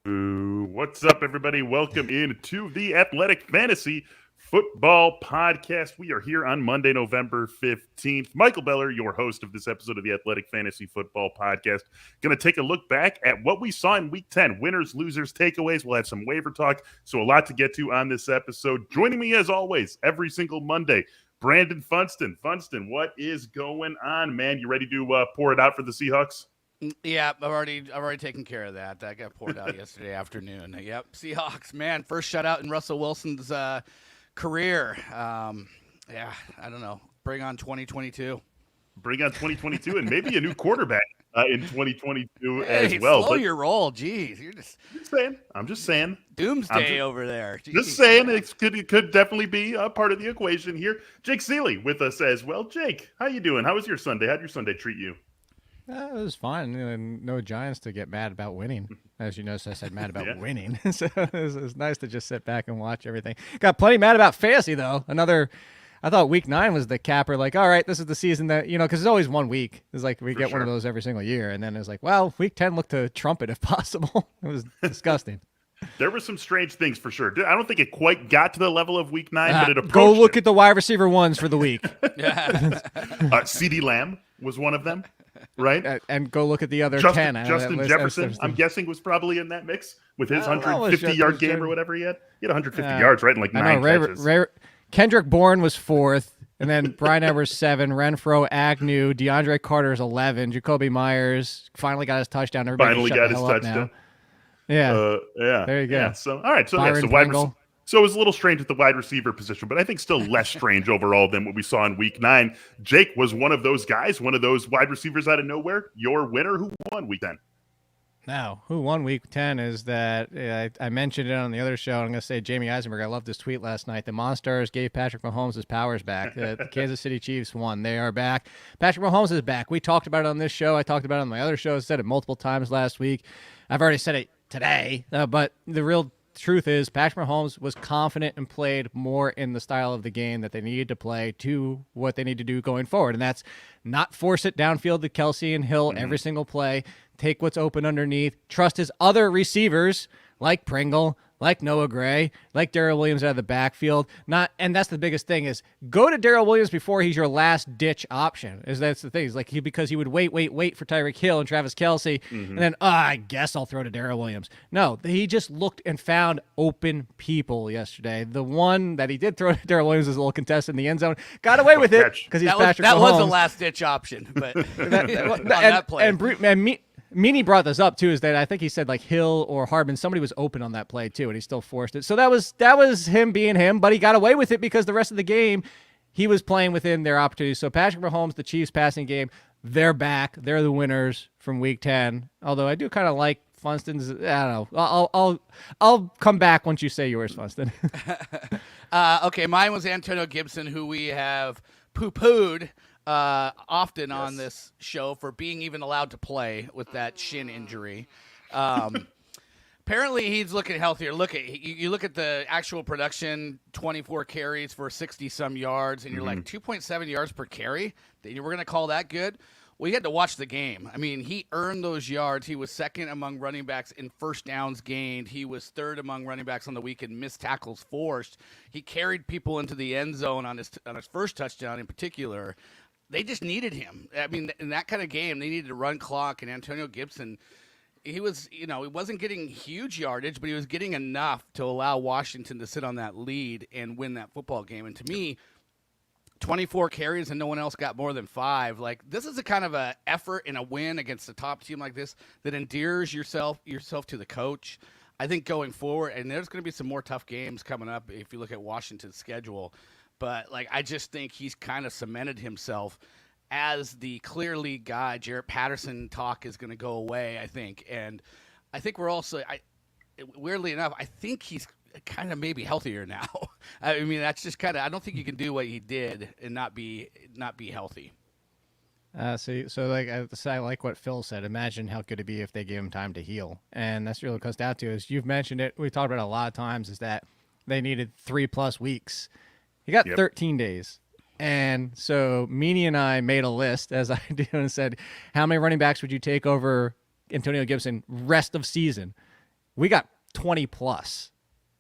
What's up, everybody? Welcome into the Athletic Fantasy Football Podcast. We are here on Monday, November 15th. Michael Beller, your host of this episode of the Athletic Fantasy Football Podcast. Going to take a look back at what we saw in Week 10. Winners, losers, takeaways. We'll have some waiver talk, so a lot to get to on this episode. Joining me, as always, every single Monday, Brandon Funston. Funston, what is going on, man? You ready to pour it out for the Seahawks? Yeah, I've already taken care of that. That got poured out yesterday afternoon. Yep, Seahawks, man, first shutout in Russell Wilson's career. Yeah, I don't know. Bring on 2022. Bring on 2022 and maybe a new quarterback in 2022 as well. Slow your roll, jeez. You're just saying. I'm just saying. Doomsday over there. Jeez. Just saying. It could definitely be a part of the equation here. Jake Seeley with us as well. Jake, how you doing? How was your Sunday? How'd your Sunday treat you? It was fun. No Giants to get mad about winning. As you noticed, I said mad about winning. So it was nice to just sit back and watch everything. Got plenty mad about fantasy, though. I thought Week 9 was the capper. Like, all right, this is the season that, because it's always 1 week. It's like we get one of those every single year. And then it's like, well, Week 10 looked to trumpet if possible. It was disgusting. There were some strange things for sure. I don't think it quite got to the level of Week 9, but it approached Go look at the wide receiver ones for the week. CeeDee Lamb was one of them. Right? And go look at the other Justin, 10. Justin Jefferson, I'm guessing, was probably in that mix with his 150-yard game or whatever he had. He had 150 yards, right, in like 9 catches. Kendrick Bourne was 4th, and then Brian Edwards 7, Renfro, Agnew, DeAndre Carter's 11, Jacoby Myers finally got his touchdown. Everybody finally got his touchdown. Yeah. There you go. Yeah. So, all right. So, Byron So it was a little strange at the wide receiver position, but I think still less strange overall than what we saw in Week 9. Jake was one of those guys, one of those wide receivers out of nowhere. Your winner, who won Week 10? Now, who won Week 10 is that I mentioned it on the other show. I'm going to say Jamie Eisenberg. I loved this tweet last night. The Monsters gave Patrick Mahomes his powers back. The Kansas City Chiefs won. They are back. Patrick Mahomes is back. We talked about it on this show. I talked about it on my other show. I said it multiple times last week. I've already said it today, but the real truth is Patrick Mahomes was confident and played more in the style of the game that they needed to play to what they need to do going forward. And that's not force it downfield to Kelsey and Hill every single play. Take what's open underneath. Trust his other receivers like Pringle, like Noah Gray, like Darrel Williams out of the backfield. And that's the biggest thing is go to Darrel Williams before he's your last ditch option. That's the thing. Is like because he would wait for Tyreek Hill and Travis Kelsey, and then I guess I'll throw to Darrel Williams. No, he just looked and found open people yesterday. The one that he did throw to Darrel Williams was a little contested in the end zone. Got away with it because he's Patrick Mahomes. That was the last ditch option, but on that play. And Meany brought this up too, is that I think he said like Hill or Hardman, somebody was open on that play too, and he still forced it. So that was him being him, but he got away with it because the rest of the game he was playing within their opportunities. So Patrick Mahomes, the Chiefs passing game, they're back. They're the winners from Week 10. Although I do kind of like Funston's. I don't know. I'll come back once you say yours, Funston. Okay, mine was Antonio Gibson, who we have poo-pooed often on this show for being even allowed to play with that shin injury. Apparently he's looking healthier. You look at the actual production, 24 carries for 60-some yards, and you're like 2.7 yards per carry? We're going to call that good? Well, you had to watch the game. I mean, he earned those yards. He was second among running backs in first downs gained. He was third among running backs on the week in missed tackles forced. He carried people into the end zone on his first touchdown in particular. They just needed him. I mean, in that kind of game, they needed to run clock, and Antonio Gibson, he was, he wasn't getting huge yardage, but he was getting enough to allow Washington to sit on that lead and win that football game. And to me, 24 carries and no one else got more than 5. Like, this is a kind of a effort and a win against a top team like this that endears yourself to the coach. I think going forward, and there's going to be some more tough games coming up if you look at Washington's schedule. But, I just think he's kind of cemented himself as the clear lead guy. Jarrett Patterson talk is going to go away, I think. And I think we're also weirdly enough, I think he's kind of maybe healthier now. I mean, that's just kind of – I don't think you can do what he did and not be healthy. I like what Phil said. Imagine how good it'd be if they gave him time to heal. And that's really what it comes down to is you've mentioned it. We talked about it a lot of times is that they needed 3+ weeks. He got 13 days. And so Meany and I made a list, as I do, and said, how many running backs would you take over Antonio Gibson rest of season? we got 20 plus.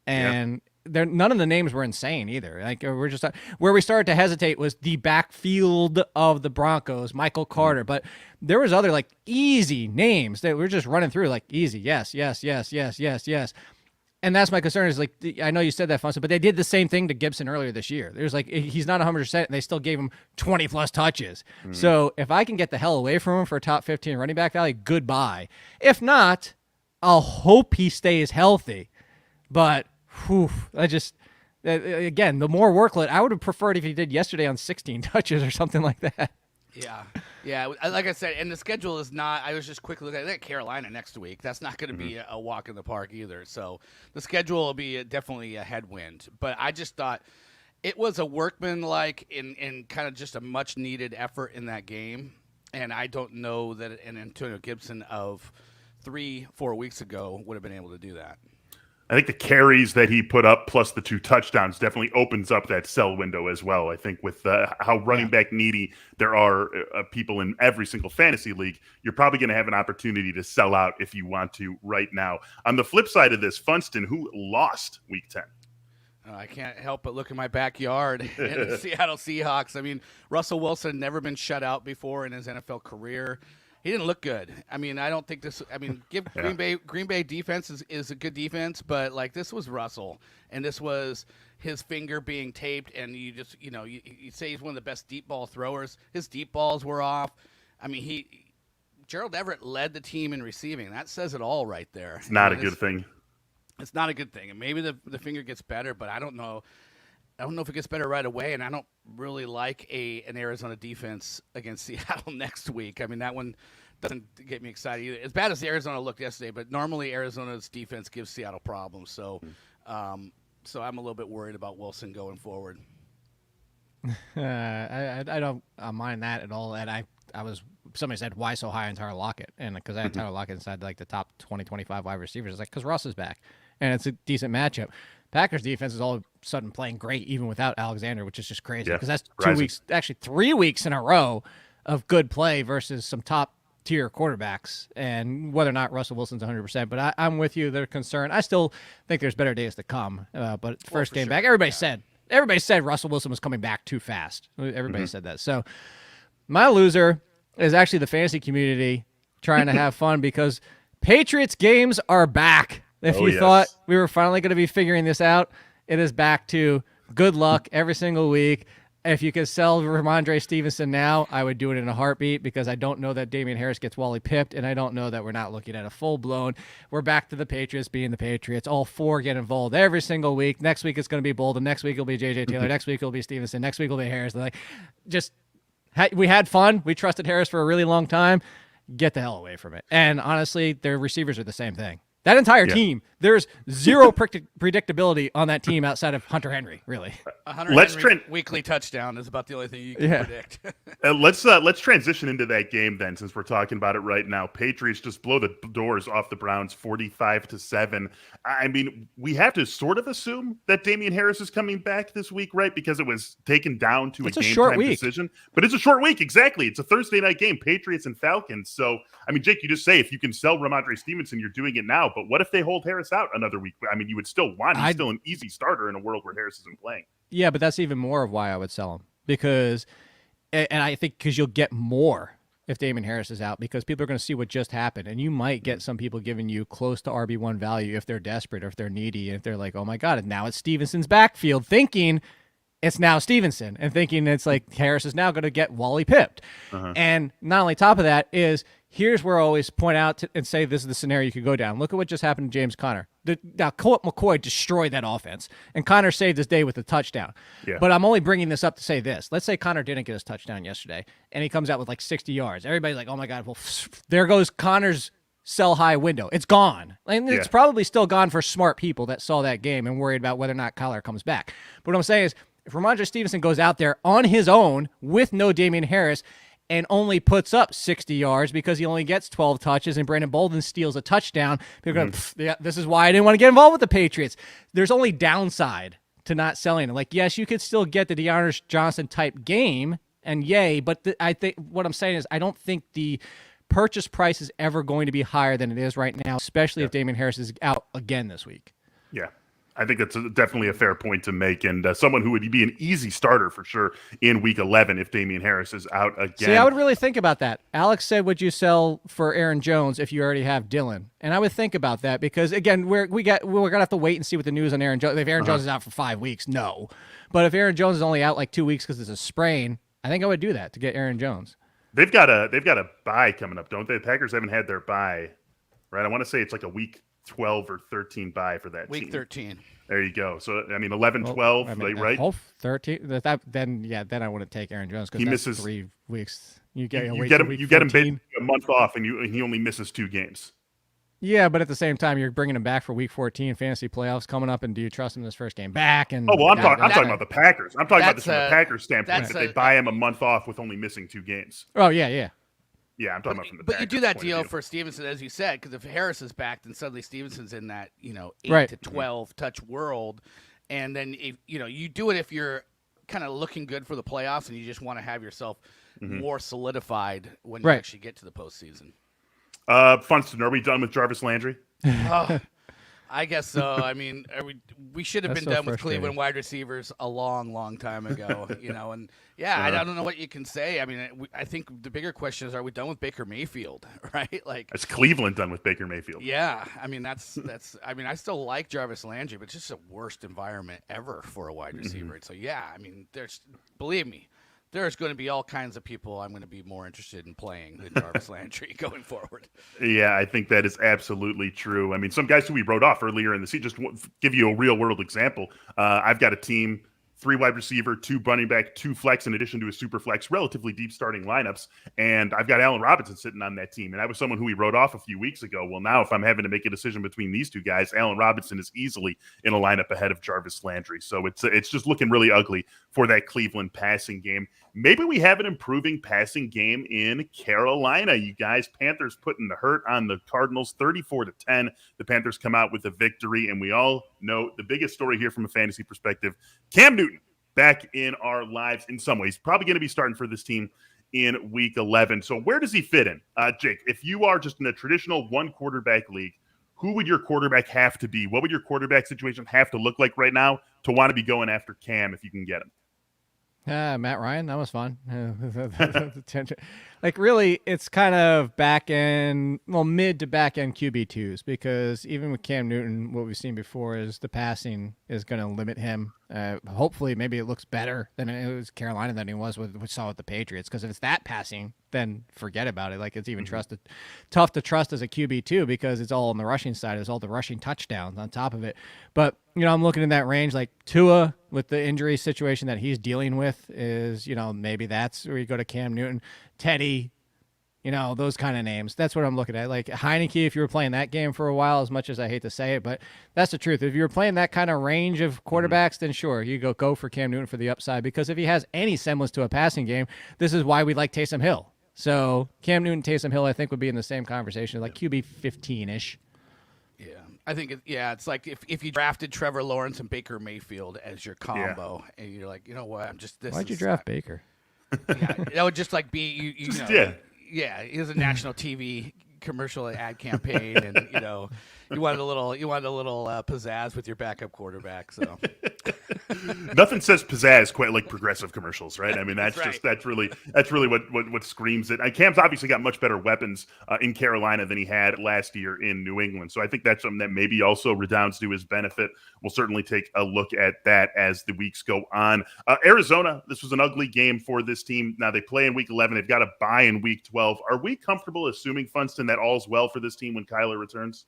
And none of the names were insane either. Like we're just where we started to hesitate was the backfield of the Broncos, Michael Carter. But there was other like easy names that we're just running through like easy. Yes. And that's my concern is like, I know you said that, Funston, but they did the same thing to Gibson earlier this year. There's like, he's not 100% and they still gave him 20 plus touches. So if I can get the hell away from him for a top 15 running back value, goodbye. If not, I'll hope he stays healthy. But again, the more workload, I would have preferred if he did yesterday on 16 touches or something like that. Yeah. Like I said, and the schedule is not. I was just quickly looking at Carolina next week. That's not going to be a walk in the park either. So the schedule will be definitely a headwind. But I just thought it was a workmanlike in kind of just a much needed effort in that game. And I don't know that an Antonio Gibson of 3-4 weeks ago would have been able to do that. I think the carries that he put up plus the 2 touchdowns definitely opens up that sell window as well. I think with how running back needy there are people in every single fantasy league, you're probably going to have an opportunity to sell out if you want to right now. On the flip side of this, Funston, who lost week 10. I can't help but look in my backyard in the Seattle Seahawks. I mean, Russell Wilson had never been shut out before in his NFL career. He didn't look good. I mean, I don't think this. I mean, Green Bay defense is a good defense, but like this was Russell, and this was his finger being taped, and you just you say he's one of the best deep ball throwers. His deep balls were off. I mean, Gerald Everett led the team in receiving. That says it all right there. It's not a good thing. It's not a good thing, and maybe the finger gets better, but I don't know. I don't know if it gets better right away, and I don't really like an Arizona defense against Seattle next week. I mean, that one doesn't get me excited either. As bad as Arizona looked yesterday, but normally Arizona's defense gives Seattle problems. So so I'm a little bit worried about Wilson going forward. I don't mind that at all. And somebody said, why so high on Tyler Lockett? And because I had Tyler Lockett inside like the top 20, 25 wide receivers. It's like, because Russ is back, and it's a decent matchup. Packers defense is all of a sudden playing great even without Alexander, which is just crazy because that's 2 weeks, actually 3 weeks in a row of good play versus some top tier quarterbacks, and whether or not Russell Wilson's 100%. But I'm with you. They're concerned. I still think there's better days to come. But first game back, everybody said Russell Wilson was coming back too fast. Everybody said that. So my loser is actually the fantasy community trying to have fun because Patriots games are back. If you thought we were finally going to be figuring this out, it is back to good luck every single week. If you could sell Rhamondre Stevenson now, I would do it in a heartbeat because I don't know that Damien Harris gets Wally pipped, and I don't know that we're not looking at a full-blown, we're back to the Patriots being the Patriots. All 4 get involved every single week. Next week it's going to be Bolden. Next week it'll be J.J. Taylor. Next week it'll be Stevenson. Next week it'll be Harris. Like, we had fun. We trusted Harris for a really long time. Get the hell away from it. And honestly, their receivers are the same thing. That entire team, there's zero predictability on that team outside of Hunter Henry, really. Weekly touchdown is about the only thing you can predict. Let's transition into that game then, since we're talking about it right now. Patriots just blow the doors off the Browns 45-7. I mean, we have to sort of assume that Damien Harris is coming back this week, right? Because it was taken down to a game time decision. But it's a short week, exactly. It's a Thursday night game, Patriots and Falcons. So, I mean, Jake, you just say if you can sell Rhamondre Stevenson, you're doing it now. But what if they hold Harris out another week? I mean, you would still want him. He's still an easy starter in a world where Harris isn't playing. Yeah, but that's even more of why I would sell him. Because you'll get more if Damien Harris is out, because people are going to see what just happened. And you might get some people giving you close to RB1 value if they're desperate or if they're needy. And if they're like, oh my God, and now it's Stevenson's backfield, thinking it's now Stevenson, and thinking it's like Harris is now going to get Wally pipped. And not only top of that is, here's where I always point out and say this is the scenario you could go down. Look at what just happened to James Conner. Now, Colt McCoy destroyed that offense, and Conner saved his day with a touchdown. Yeah. But I'm only bringing this up to say this. Let's say Conner didn't get his touchdown yesterday, and he comes out with like 60 yards. Everybody's like, oh my God, well, there goes Conner's sell-high window. It's gone. And it's probably still gone for smart people that saw that game and worried about whether or not Kyler comes back. But what I'm saying is, if Rhamondre Stevenson goes out there on his own with no Damien Harris and only puts up 60 yards because he only gets 12 touches and Brandon Bolden steals a touchdown, people are going, this is why I didn't want to get involved with the Patriots. There's only downside to not selling it. Like, yes, you could still get the Dearness Johnson type game, and yay, but I think what I'm saying is I don't think the purchase price is ever going to be higher than it is right now, especially if Damien Harris is out again this week. Yeah. I think that's definitely a fair point to make, and someone who would be an easy starter for sure in Week 11 if Damien Harris is out again. See, I would really think about that. Alex said, would you sell for Aaron Jones if you already have Dylan? And I would think about that because, again, we're going to have to wait and see what the news on Aaron Jones. If Aaron Jones is out for 5 weeks, no. But if Aaron Jones is only out like 2 weeks because it's a sprain, I think I would do that to get Aaron Jones. They've got a bye coming up, don't they? The Packers haven't had their bye, right? I want to say it's like a Week 12 or 13 bye for that Week team. 13. There you go. So, 11, 12, right? 13. Then I wouldn't take Aaron Jones because he that's misses 3 weeks. You get him basically a month off, and he only misses 2 games. Yeah, but at the same time, you're bringing him back for Week 14 fantasy playoffs coming up, and do you trust him in his first game back? And I'm talking about the Packers. I'm talking about this from the Packers standpoint. That they buy him a month off with only missing 2 games. Oh yeah. Yeah, I'm talking about from the But Packers you do that point of deal view. for Stevenson, as you said, because if Harris is back, then suddenly Stevenson's in that 8 Right. to 12 touch world, and then if you do it if you're kind of looking good for the playoffs and you just want to have yourself more solidified when you actually get to the postseason. Funston, are we done with Jarvis Landry? I guess so. I mean, we should have That's been so done with frustrating. Cleveland wide receivers a long, long time ago. And I don't know what you can say. I mean, I think the bigger question is, are we done with Baker Mayfield? Right? Like, Is Cleveland done with Baker Mayfield? yeah. I mean, that's. I mean, I still like Jarvis Landry, but it's just the worst environment ever for a wide receiver. So yeah, I mean, believe me, there's going to be all kinds of people I'm going to be more interested in playing than Jarvis Landry going forward. Yeah, I think that is absolutely true. I mean, some guys who we wrote off earlier in the season, just to give you a real world example. I've got a team, 3 wide receiver, 2 running back, 2 flex, in addition to a super flex, relatively deep starting lineups. And I've got Allen Robinson sitting on that team. And I was someone who we wrote off a few weeks ago. Well, now if I'm having to make a decision between these 2 guys, Allen Robinson is easily in a lineup ahead of Jarvis Landry. So it's just looking really ugly for that Cleveland passing game. Maybe we have an improving passing game in Carolina. You guys, Panthers putting the hurt on the Cardinals 34-10. The Panthers come out with a victory, and we all know the biggest story here from a fantasy perspective, Cam Newton back in our lives in some ways. Probably going to be starting for this team in Week 11. So where does he fit in? Jake, if you are just in a traditional 1-quarterback league, who would your quarterback have to be? What would your quarterback situation have to look like right now to want to be going after Cam if you can get him? Matt Ryan, that was fun. Like, really, it's kind of mid to back end QB2s, because even with Cam Newton, what we've seen before is the passing is going to limit him. Hopefully, maybe it looks better than it was Carolina than he was with we saw with the Patriots, because if it's that passing, then forget about it. Like, it's even tough to trust as a QB2 because it's all on the rushing side. It's all the rushing touchdowns on top of it. But, I'm looking in that range, like Tua with the injury situation that he's dealing with is, maybe that's where you go to Cam Newton, Teddy, those kind of names. That's what I'm looking at. Like Heineke, if you were playing that game for a while, as much as I hate to say it, but that's the truth. If you're playing that kind of range of quarterbacks, then sure, you go for Cam Newton for the upside, because if he has any semblance to a passing game, this is why we like Taysom Hill. So Cam Newton, Taysom Hill, I think would be in the same conversation, like QB 15-ish. Yeah, I think it's like if you drafted Trevor Lawrence and Baker Mayfield as your combo, and you're like, you know what, Why'd you draft Baker? Yeah, that would just like be you know. Yeah, it was a national TV commercial ad campaign, and you wanted a little pizzazz with your backup quarterback. So nothing says pizzazz quite like progressive commercials, right? I mean, that's right. that's really what screams it. Cam's obviously got much better weapons in Carolina than he had last year in New England, so I think that's something that maybe also redounds to his benefit. We'll certainly take a look at that as the weeks go on. Arizona, this was an ugly game for this team. Now they play in Week 11. They've got a bye in Week 12. Are we comfortable assuming, Funston, that all's well for this team when Kyler returns?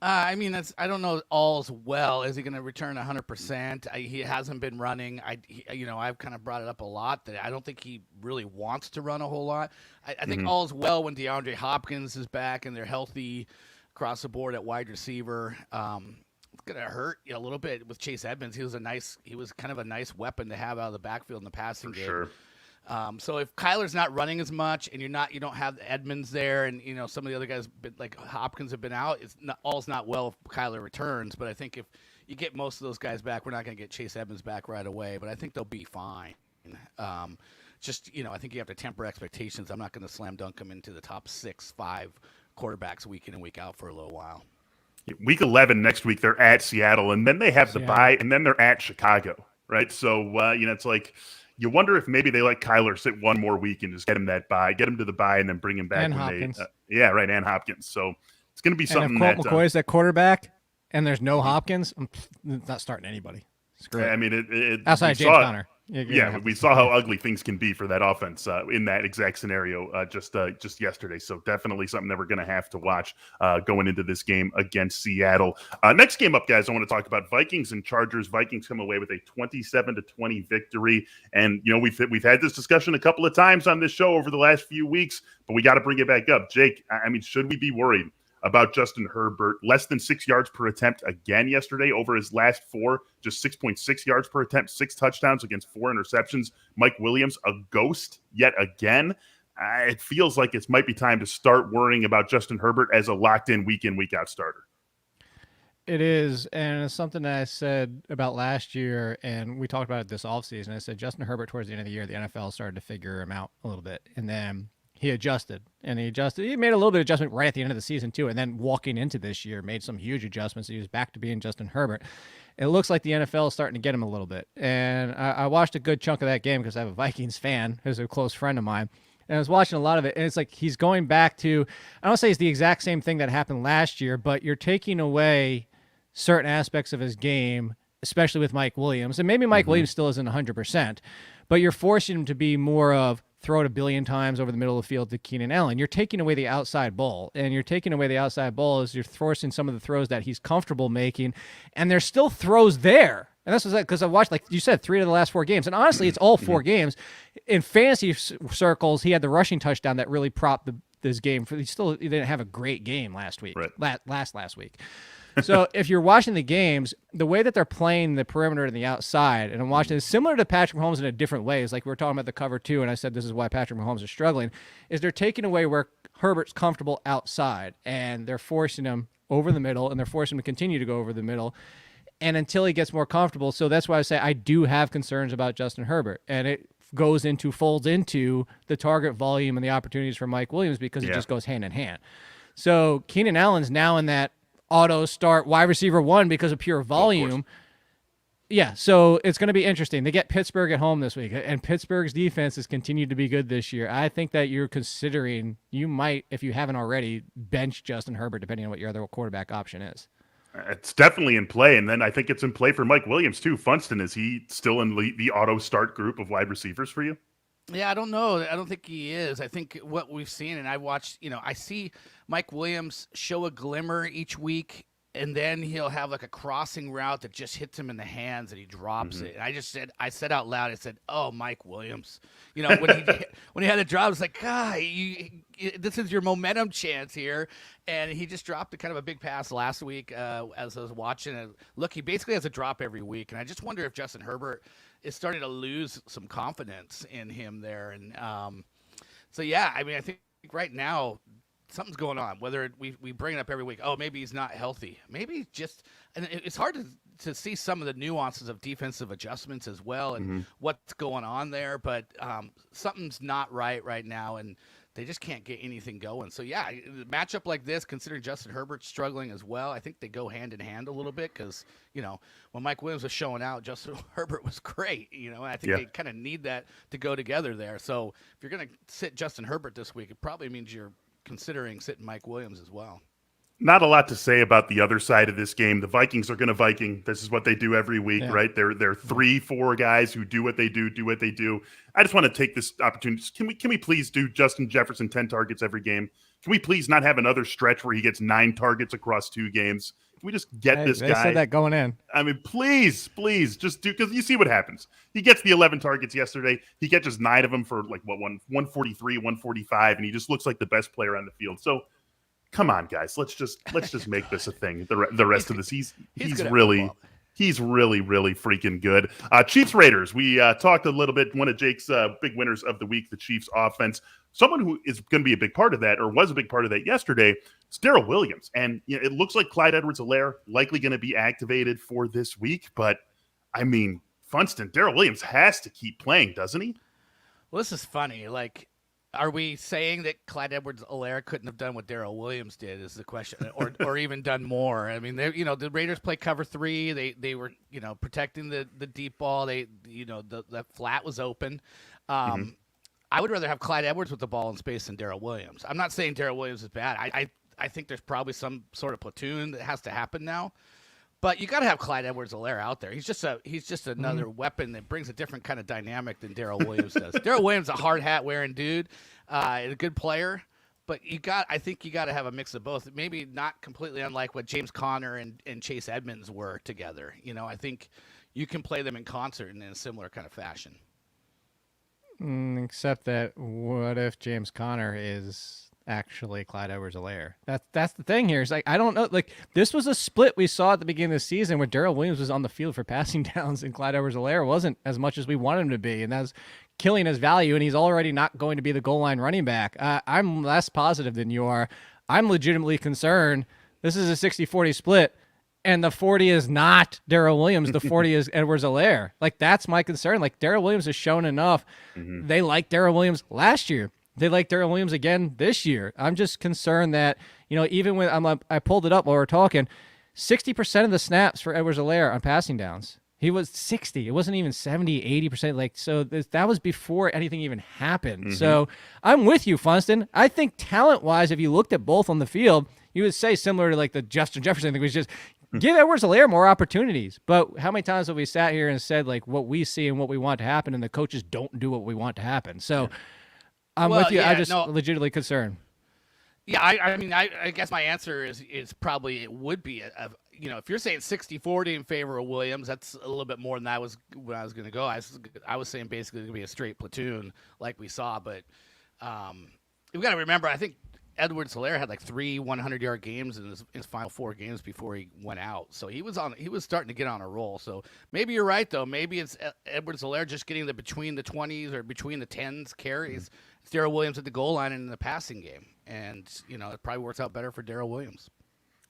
I mean, I don't know all's well. Is he going to return 100%? He hasn't been running. I've kind of brought it up a lot that I don't think he really wants to run a whole lot. I think all's well when DeAndre Hopkins is back and they're healthy across the board at wide receiver. It's going to hurt a little bit with Chase Edmonds. He was kind of a nice weapon to have out of the backfield in the passing game. Sure. So if Kyler's not running as much and you don't have Edmonds there, and some of the other guys like Hopkins have been out, all's not well if Kyler returns. But I think if you get most of those guys back, we're not going to get Chase Edmonds back right away, but I think they'll be fine. just, I think you have to temper expectations. I'm not going to slam dunk him into the top 6-5 quarterbacks week in and week out for a little while. Week 11 next week, they're at Seattle, and then they have the bye, and then they're at Chicago, right? So, it's like you wonder if maybe they let Kyler sit one more week and just get him that bye, get him to the bye, and then bring him back. And Hopkins. And Hopkins. So it's going to be something and if Colt McCoy's at quarterback and there's no Hopkins, I'm not starting anybody. Screw it. I mean, outside James Conner. We saw how ugly things can be for that offense in that exact scenario just yesterday. So definitely something that we're going to have to watch going into this game against Seattle. Next game up, guys, I want to talk about Vikings and Chargers. Vikings come away with a 27-20 victory. And, we've had this discussion a couple of times on this show over the last few weeks, but we got to bring it back up. Jake, I mean, should we be worried about Justin Herbert? Less than 6 yards per attempt again yesterday over his last 4, just 6.6 yards per attempt, 6 touchdowns against 4 interceptions. Mike Williams, a ghost yet again. It feels like it might be time to start worrying about Justin Herbert as a locked-in week-in, week-out starter. It is, and it's something that I said about last year, and we talked about it this offseason. I said Justin Herbert towards the end of the year, the NFL started to figure him out a little bit, and then he adjusted. He made a little bit of adjustment right at the end of the season, too. And then walking into this year, made some huge adjustments. He was back to being Justin Herbert. It looks like the NFL is starting to get him a little bit. And I watched a good chunk of that game because I have a Vikings fan who's a close friend of mine. And I was watching a lot of it. And it's like he's going back to, I don't say it's the exact same thing that happened last year, but you're taking away certain aspects of his game, especially with Mike Williams. And maybe Mike Williams still isn't 100%, but you're forcing him to be more of, throw it a billion times over the middle of the field to Keenan Allen. You're taking away the outside ball, and you're taking away the outside ball as you're forcing some of the throws that he's comfortable making, and there's still throws there. And that's because I watched, like you said, 3 of the last 4 games. And honestly, it's all 4 games. In fantasy circles, he had the rushing touchdown that really propped this game. He didn't have a great game last week, right. last week. So if you're watching the games, the way that they're playing the perimeter and the outside, and I'm watching it similar to Patrick Mahomes in a different way. It's like we were talking about the cover 2, and I said this is why Patrick Mahomes is struggling, is they're taking away where Herbert's comfortable outside, and they're forcing him over the middle, and they're forcing him to continue to go over the middle, and until he gets more comfortable. So that's why I say I do have concerns about Justin Herbert, and it folds into the target volume and the opportunities for Mike Williams because it just goes hand in hand. So Keenan Allen's now in that auto start wide receiver 1 because of pure volume. Yeah, so it's going to be interesting. They get Pittsburgh at home this week, and Pittsburgh's defense has continued to be good this year. I think that you're considering, you might, if you haven't already, bench Justin Herbert depending on what your other quarterback option is. It's definitely in play, and then I think it's in play for Mike Williams too. Funston, is he still in the auto start group of wide receivers for you? Yeah, I don't know. I don't think he is. I think what we've seen, and I watched, I see Mike Williams show a glimmer each week, and then he'll have like a crossing route that just hits him in the hands and he drops it. And I said out loud, I said, "Oh, Mike Williams." When he had a drop, it's like, God, this is your momentum chance here. And he just dropped a kind of a big pass last week as I was watching it. Look, he basically has a drop every week, and I just wonder if Justin Herbert is starting to lose some confidence in him there. And I think right now something's going on. Whether we bring it up every week, maybe he's not healthy. Maybe and it's hard to see some of the nuances of defensive adjustments as well and what's going on there. But something's not right now, and they just can't get anything going. So, a matchup like this, considering Justin Herbert's struggling as well, I think they go hand in hand a little bit because, when Mike Williams was showing out, Justin Herbert was great, and I think they kind of need that to go together there. So if you're going to sit Justin Herbert this week, it probably means you're considering sitting Mike Williams as well. Not a lot to say about the other side of this game. The Vikings are going to Viking. This is what they do every week, right? They're 3-4 guys who do what they do. I just want to take this opportunity. Can we please do Justin Jefferson 10 targets every game? Can we please not have another stretch where he gets 9 targets across 2 games? Can we just get this guy? They said that going in. I mean, please, just do, because you see what happens. He gets the 11 targets yesterday. He catches 9 of them for 143, 145, and he just looks like the best player on the field. So, come on, guys. Let's just make this a thing. The rest of this, he's really freaking good. Chiefs Raiders. We talked a little bit. One of Jake's big winners of the week, the Chiefs offense. Someone who is going to be a big part of that, or was a big part of that yesterday, is Darrel Williams. And it looks like Clyde Edwards-Helaire likely going to be activated for this week. But I mean, Funston, Darrel Williams has to keep playing, doesn't he? Well, this is funny. Like, are we saying that Clyde Edwards-Helaire couldn't have done what Darrel Williams did? Is the question, or even done more? I mean, the Raiders play cover 3. They were protecting the deep ball. The flat was open. I would rather have Clyde Edwards with the ball in space than Darrel Williams. I'm not saying Darrel Williams is bad. I think there's probably some sort of platoon that has to happen now. But you got to have Clyde Edwards-Helaire out there. He's just another weapon that brings a different kind of dynamic than Darrel Williams does. Darrel Williams is a hard hat wearing dude, a good player. But I think you got to have a mix of both. Maybe not completely unlike what James Conner and Chase Edmonds were together. I think you can play them in concert in a similar kind of fashion. Except that, what if James Conner is actually Clyde Edwards-Helaire? That's the thing here. It's like, I don't know. Like, this was a split we saw at the beginning of the season where Darrel Williams was on the field for passing downs and Clyde Edwards-Helaire wasn't as much as we wanted him to be, and that's killing his value. And he's already not going to be the goal line running back. I'm less positive than you are. I'm legitimately concerned. This is a 60-40 split, and the 40 is not Darrel Williams. The 40 is Edwards-Helaire. Like, that's my concern. Like, Darrel Williams has shown enough. They liked Darrel Williams last year. They like Darrel Williams again this year. I'm just concerned that, even when I pulled it up while we were talking, 60% of the snaps for Edwards-Helaire on passing downs. He was 60. It wasn't even 70, 80%. Like, so that was before anything even happened. So I'm with you, Funston. I think talent-wise, if you looked at both on the field, you would say similar to like the Justin Jefferson thing, was just give Edwards-Helaire more opportunities. But how many times have we sat here and said like what we see and what we want to happen, and the coaches don't do what we want to happen? So I'm with you. I'm just legitimately concerned. Yeah, I guess my answer is probably it would be if you're saying 60-40 in favor of Williams, that's a little bit more than I was when I was going to go. I was saying basically it's going to be a straight platoon like we saw, but we've got to remember, I think Edwards-Helaire had like 3 100-yard games in his final 4 games before he went out. So he was starting to get on a roll. So maybe you're right, though. Maybe it's Edwards-Helaire just getting between the 20s or between the 10s carries. It's Darrel Williams at the goal line and in the passing game. And, it probably works out better for Darrel Williams.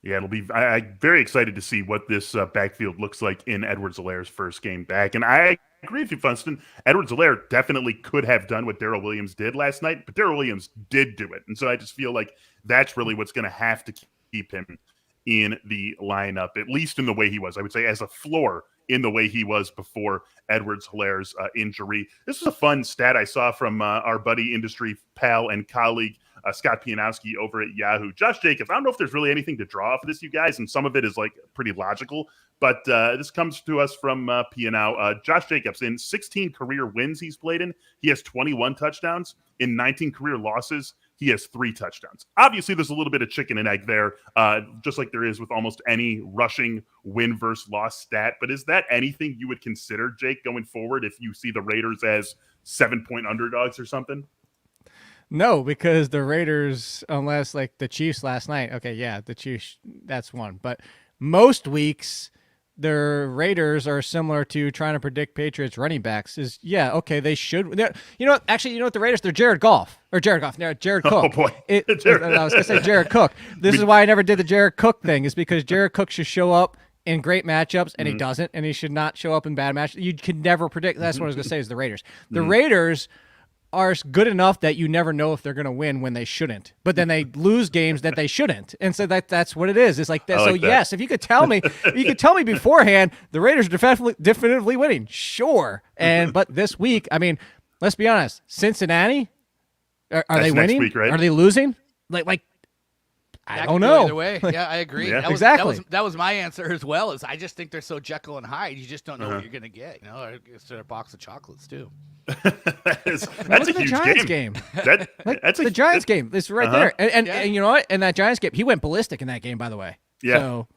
Yeah, it'll be. I'm very excited to see what this backfield looks like in Edwards-Helaire's first game back. And I agree with you, Funston. Edwards-Helaire definitely could have done what Darrel Williams did last night, but Darrel Williams did do it. And so I just feel like that's really what's going to have to keep him in the lineup, at least in the way he was. I would say as a floor in the way he was before Edwards-Helaire's injury. This was a fun stat I saw from our buddy, industry pal, and colleague, Scott Pianowski over at Yahoo. Josh Jacobs, I don't know if there's really anything to draw off of this, you guys, and some of it is like pretty logical, but this comes to us from Pianow. Josh Jacobs, in 16 career wins he's played in, he has 21 touchdowns. In 19 career losses, he has 3 touchdowns. Obviously, there's a little bit of chicken and egg there, just like there is with almost any rushing win versus loss stat. But is that anything you would consider, Jake, going forward if you see the Raiders as 7-point underdogs or something? No, because the Raiders, unless like the Chiefs last night, okay, yeah, the Chiefs, that's one. But most weeks, the Raiders are similar to trying to predict Patriots running backs. Okay, they should. You know what the Raiders, they're Jared Cook. Oh, boy. I was going to say Jared Cook. This is why I never did the Jared Cook thing, is because Jared Cook should show up in great matchups, and he doesn't, and he should not show up in bad matchups. You can never predict. That's what I was going to say is the Raiders. The Raiders are good enough that you never know if they're going to win when they shouldn't, but then they lose games that they shouldn't, and so that's what it is. It's like that. So yes, if you could tell me, beforehand, the Raiders are definitively winning, sure. But this week, I mean, let's be honest, Cincinnati, are they winning? Week, right? Are they losing? Like I don't know. Either way, yeah, I agree. Yeah. Exactly. That was my answer as well. Is I just think they're so Jekyll and Hyde. You just don't know what you're going to get. It's their box of chocolates too. that's a huge Giants game. That's the Giants game. It's right there. And you know what? In that Giants game, he went ballistic in that game, by the way. Yeah. So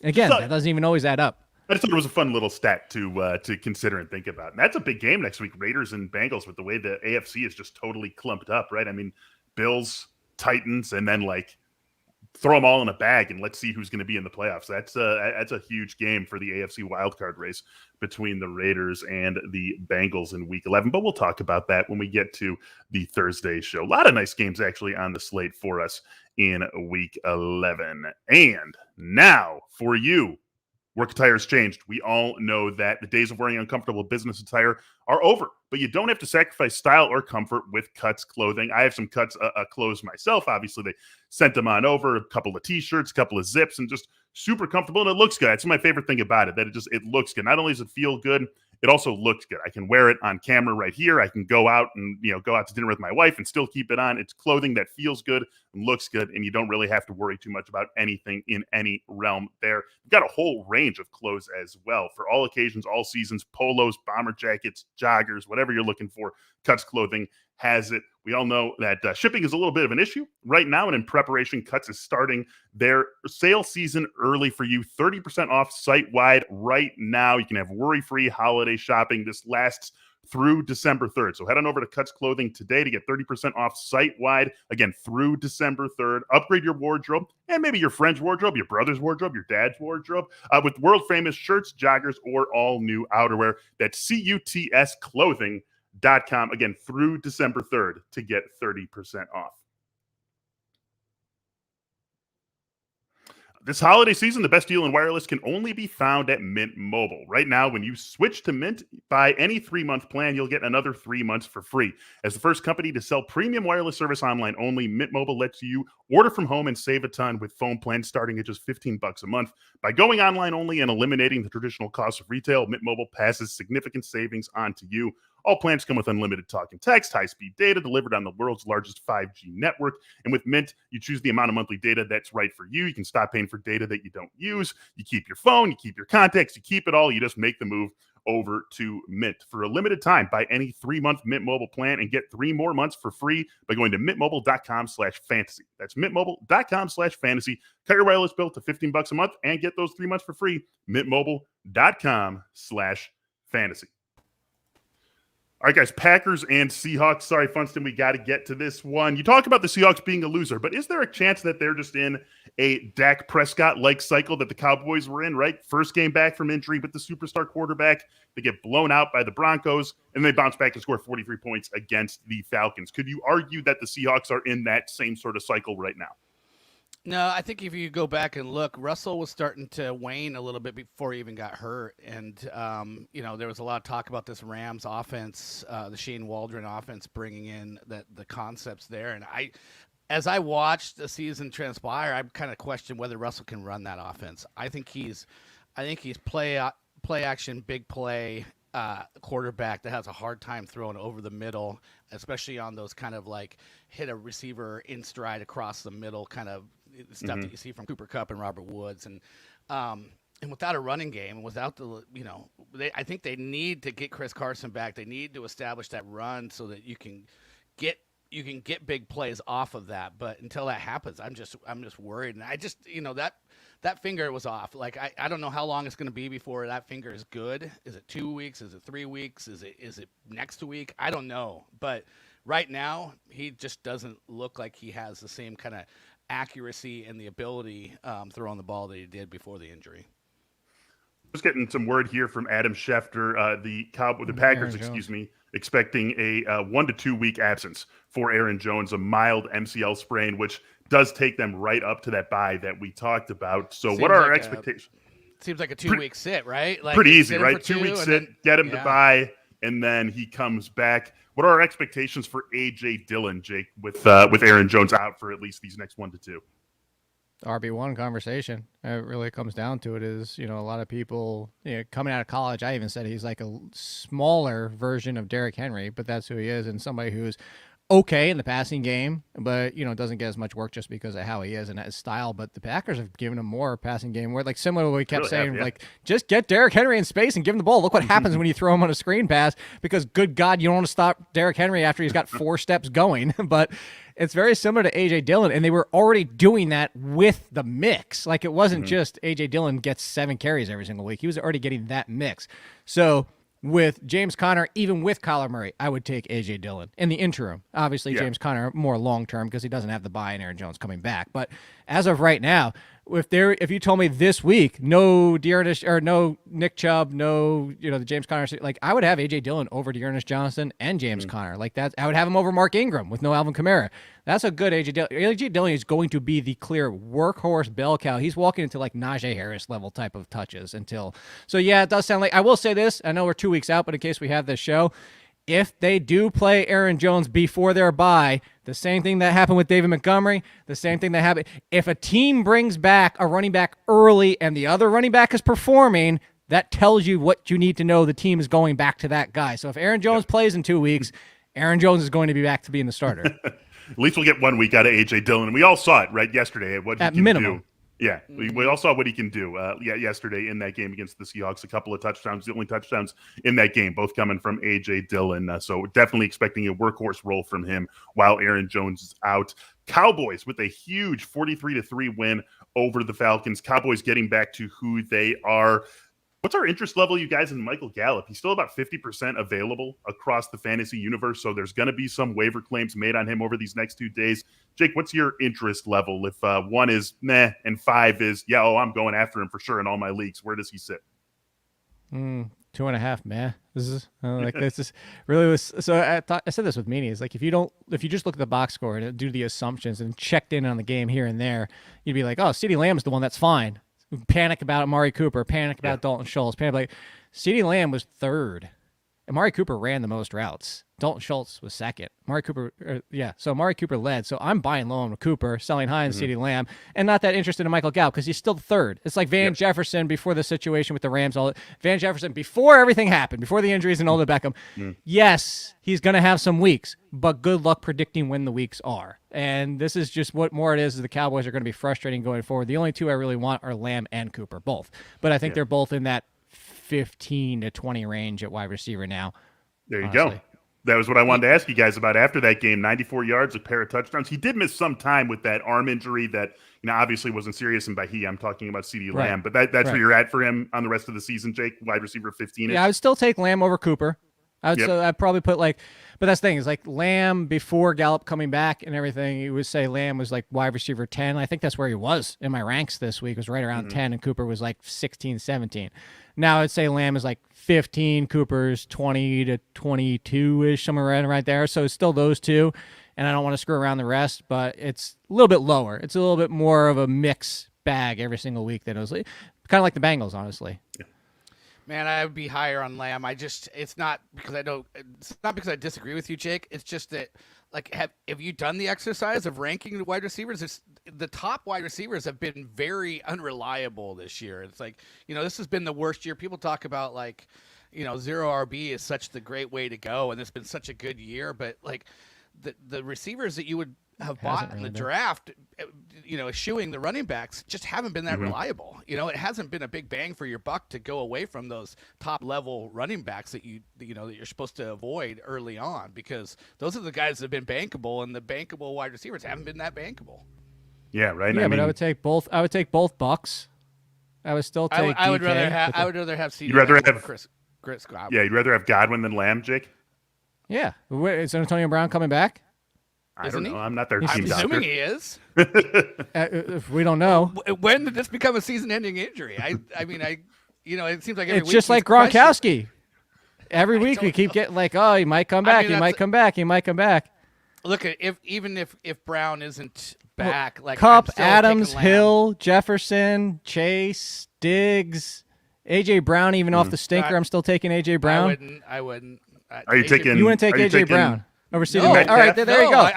again, that doesn't even always add up. I just thought it was a fun little stat to consider and think about. And that's a big game next week, Raiders and Bengals, with the way the AFC is just totally clumped up, right? I mean, Bills, Titans, and then like throw them all in a bag and let's see who's going to be in the playoffs. That's a huge game for the AFC wildcard race between the Raiders and the Bengals in Week 11. But we'll talk about that when we get to the Thursday show. A lot of nice games actually on the slate for us in Week 11. And now for you, Work attire has changed. We all know that the days of wearing uncomfortable business attire are over, but you don't have to sacrifice style or comfort with Cuts clothing. I have some Cuts clothes myself. Obviously, they sent them on over, a couple of T-shirts, a couple of zips, and just super comfortable, and it looks good. That's my favorite thing about it, that it looks good. Not only does it feel good, it also looks good. I can wear it on camera right here. I can go out and go out to dinner with my wife and still keep it on. It's clothing that feels good and looks good, and you don't really have to worry too much about anything in any realm there. We've got a whole range of clothes as well for all occasions, all seasons, polos, bomber jackets, joggers, whatever you're looking for. Cuts clothing has it. We all know that shipping is a little bit of an issue right now, and in preparation, Cuts is starting their sale season early for you. 30% off site-wide right now. You can have worry-free holiday shopping. This lasts through December 3rd. So head on over to Cuts Clothing today to get 30% off site-wide, again, through December 3rd. Upgrade your wardrobe and maybe your friend's wardrobe, your brother's wardrobe, your dad's wardrobe with world-famous shirts, joggers, or all-new outerwear. That's CUTS Clothing. .com, again, through December 3rd to get 30% off. This holiday season, the best deal in wireless can only be found at Mint Mobile. Right now, when you switch to Mint, buy any 3-month plan, you'll get another 3 months for free. As the first company to sell premium wireless service online only, Mint Mobile lets you order from home and save a ton with phone plans starting at just $15 a month. By going online only and eliminating the traditional cost of retail, Mint Mobile passes significant savings on to you. All plans come with unlimited talk and text, high-speed data delivered on the world's largest 5G network. And with Mint, you choose the amount of monthly data that's right for you. You can stop paying for data that you don't use. You keep your phone, you keep your contacts, you keep it all. You just make the move over to Mint. For a limited time, buy any 3-month Mint Mobile plan and get 3 more months for free by going to mintmobile.com/fantasy. That's mintmobile.com/fantasy. Cut your wireless bill to $15 a month and get those 3 months for free. mintmobile.com/fantasy. All right, guys, Packers and Seahawks. Sorry, Funston, we got to get to this one. You talk about the Seahawks being a loser, but is there a chance that they're just in a Dak Prescott-like cycle that the Cowboys were in, right? First game back from injury with the superstar quarterback. They get blown out by the Broncos, and they bounce back and score 43 points against the Falcons. Could you argue that the Seahawks are in that same sort of cycle right now? No, I think if you go back and look, Russell was starting to wane a little bit before he even got hurt. And, there was a lot of talk about this Rams offense, the Shane Waldron offense, bringing in the concepts there. And as I watched the season transpire, I kind of questioned whether Russell can run that offense. I think he's play action, big play quarterback that has a hard time throwing over the middle, especially on those kind of like hit a receiver in stride across the middle kind of stuff that you see from Cooper Kupp and Robert Woods. And without a running game and without I think they need to get Chris Carson back. They need to establish that run so that you can get big plays off of that. But until that happens, I'm just worried. And I just, that finger was off. Like, I don't know how long it's going to be before that finger is good. Is it 2 weeks? Is it 3 weeks? Is it next week? I don't know. But right now, he just doesn't look like he has the same kind of accuracy and the ability throwing the ball that he did before the injury. Just getting some word here from Adam Schefter, the Packers, expecting a 1 to 2 week absence for Aaron Jones, a mild MCL sprain, which does take them right up to that bye that we talked about. So what are our expectations? Seems like a 2 week sit, right? Like pretty easy, right? 2 week sit, get him to bye, and then he comes back. What are our expectations for A.J. Dillon, Jake, with Aaron Jones out for at least these next 1 to 2? RB1 conversation. It really comes down to it is, a lot of people coming out of college. I even said he's like a smaller version of Derrick Henry, but that's who he is, and somebody who's okay in the passing game, but doesn't get as much work just because of how he is and his style. But the Packers have given him more passing game work, like similar to what we kept saying, like just get Derrick Henry in space and give him the ball. Look what happens when you throw him on a screen pass, because good God, you don't want to stop Derrick Henry after he's got 4 steps going. But it's very similar to A.J. Dillon, and they were already doing that with the mix. Like, it wasn't just A.J. Dillon gets 7 carries every single week. He was already getting that mix. So with James Conner, even with Kyler Murray, I would take A.J. Dillon in the interim. Obviously, James Conner more long-term because he doesn't have the bye and Aaron Jones coming back. But as of right now, if you told me this week, no Dearness or no Nick Chubb, no, the James Conner, like I would have AJ Dillon over Dearness Johnson and James Conner. Like that, I would have him over Mark Ingram with no Alvin Kamara. That's a good AJ Dillon. AJ Dillon is going to be the clear workhorse bell cow. He's walking into like Najee Harris level type of touches so yeah, it does sound like, I will say this. I know we're 2 weeks out, but in case we have this show, if they do play Aaron Jones before their bye, the same thing that happened with David Montgomery, the same thing that happened. If a team brings back a running back early and the other running back is performing, that tells you what you need to know. The team is going back to that guy. So if Aaron Jones plays in 2 weeks, Aaron Jones is going to be back to being the starter. At least we'll get 1 week out of A.J. Dillon. And we all saw it, right, yesterday, what he At can minimum. do. Yeah, we all saw what he can do yesterday in that game against the Seahawks. A couple of touchdowns, the only touchdowns in that game, both coming from A.J. Dillon. So definitely expecting a workhorse role from him while Aaron Jones is out. Cowboys with a huge 43-3 win over the Falcons. Cowboys getting back to who they are. What's our interest level, you guys, in Michael Gallup? He's still about 50% available across the fantasy universe, so there's going to be some waiver claims made on him over these next 2 days. Jake, what's your interest level? If 1 is meh and 5 is, I'm going after him for sure in all my leagues, where does he sit? 2.5, meh. This is this is really was. So I said this with Meanies. Like if you just look at the box score and do the assumptions and checked in on the game here and there, you'd be like, oh, CeeDee Lamb is the one that's fine. Panic about Amari Cooper, panic about Dalton Schultz, panic like CeeDee Lamb was third. Amari Cooper ran the most routes. Dalton Schultz was second. So Amari Cooper led. So I'm buying low on Cooper, selling high on CeeDee Lamb, and not that interested in Michael Gallup because he's still third. It's like Van Jefferson before the situation with the Rams. Van Jefferson before everything happened, before the injuries and all the Beckham. Yes, he's going to have some weeks, but good luck predicting when the weeks are. And this is just what more it is the Cowboys are going to be frustrating going forward. The only two I really want are Lamb and Cooper, both. But I think they're both in that 15 to 20 range at wide receiver now. There you go. That was what I wanted to ask you guys about after that game. 94 yards, a pair of touchdowns. He did miss some time with that arm injury that obviously wasn't serious. And by he, I'm talking about CeeDee Lamb. But that's where you're at for him on the rest of the season, Jake, wide receiver 15. Yeah, I would still take Lamb over Cooper. I'd probably put but that's the thing is like Lamb before Gallup coming back and everything, you would say Lamb was like wide receiver 10. I think that's where he was in my ranks this week, was right around 10, and Cooper was like 16, 17. Now I'd say Lamb is like 15, Cooper's 20 to 22-ish, somewhere right there. So it's still those two, and I don't want to screw around the rest, but it's a little bit lower. It's a little bit more of a mix bag every single week than it was kind of like the Bengals, honestly. Yeah. Man, I would be higher on Lamb. It's not because I disagree with you, Jake. It's just that, like, have you done the exercise of ranking the wide receivers? The top wide receivers have been very unreliable this year. It's like, this has been the worst year. People talk about zero RB is such the great way to go, and it's been such a good year. But like the receivers that you would have bought in the draft, eschewing the running backs, just haven't been that reliable. It hasn't been a big bang for your buck to go away from those top level running backs that that you're supposed to avoid early on, because those are the guys that have been bankable, and the bankable wide receivers haven't been that bankable. Yeah, right. Yeah, but I would take both. I would take both Bucks. I would still take. I would rather have CeeDee. You'd rather have Chris Godwin. Yeah, you'd rather have Godwin than Lamb, Jake. Yeah, is Antonio Brown coming back? I don't know. I'm not their team doctor. I'm assuming he is. If we don't know, when did this become a season-ending injury? It seems like every it's week just like Gronkowski. Every week we keep getting like, oh, he might come back. He might come back. He might come back. Look, if Brown isn't back, like Kupp, I'm still Adams, taking Lamb. Hill, Jefferson, Chase, Diggs, AJ Brown, even off the stinker, I'm still taking AJ Brown. I wouldn't. Are you taking? You wouldn't take AJ Brown over CeeDee No. Lamb? All right, there you go.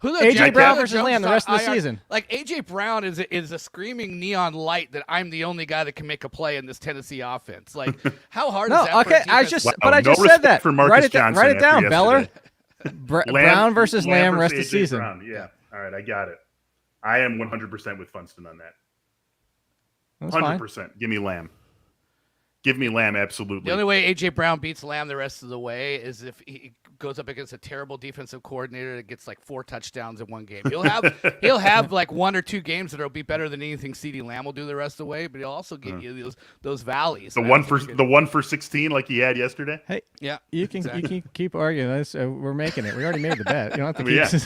AJ Brown versus Lamb the rest of the season. Like AJ Brown is a screaming neon light that I'm the only guy that can make a play in this Tennessee offense. Like, how hard is that? Okay, I just said that. For Marcus Johnson write it down, after Beller. yesterday. Brown versus Lamb rest of the AJ season. Brown. Yeah. All right, I got it. I am 100% with Funston on that. That's 100%. fine. Give me Lamb. Give me Lamb, absolutely. The only way A.J. Brown beats Lamb the rest of the way is if he goes up against a terrible defensive coordinator that gets like 4 touchdowns in one game. He'll have like 1 or 2 games that'll be better than anything CeeDee Lamb will do the rest of the way, but he'll also give you those valleys. The one for 16 like he had yesterday. Hey, yeah, you can keep arguing this. We're making it. We already made the bet. You don't have to keep.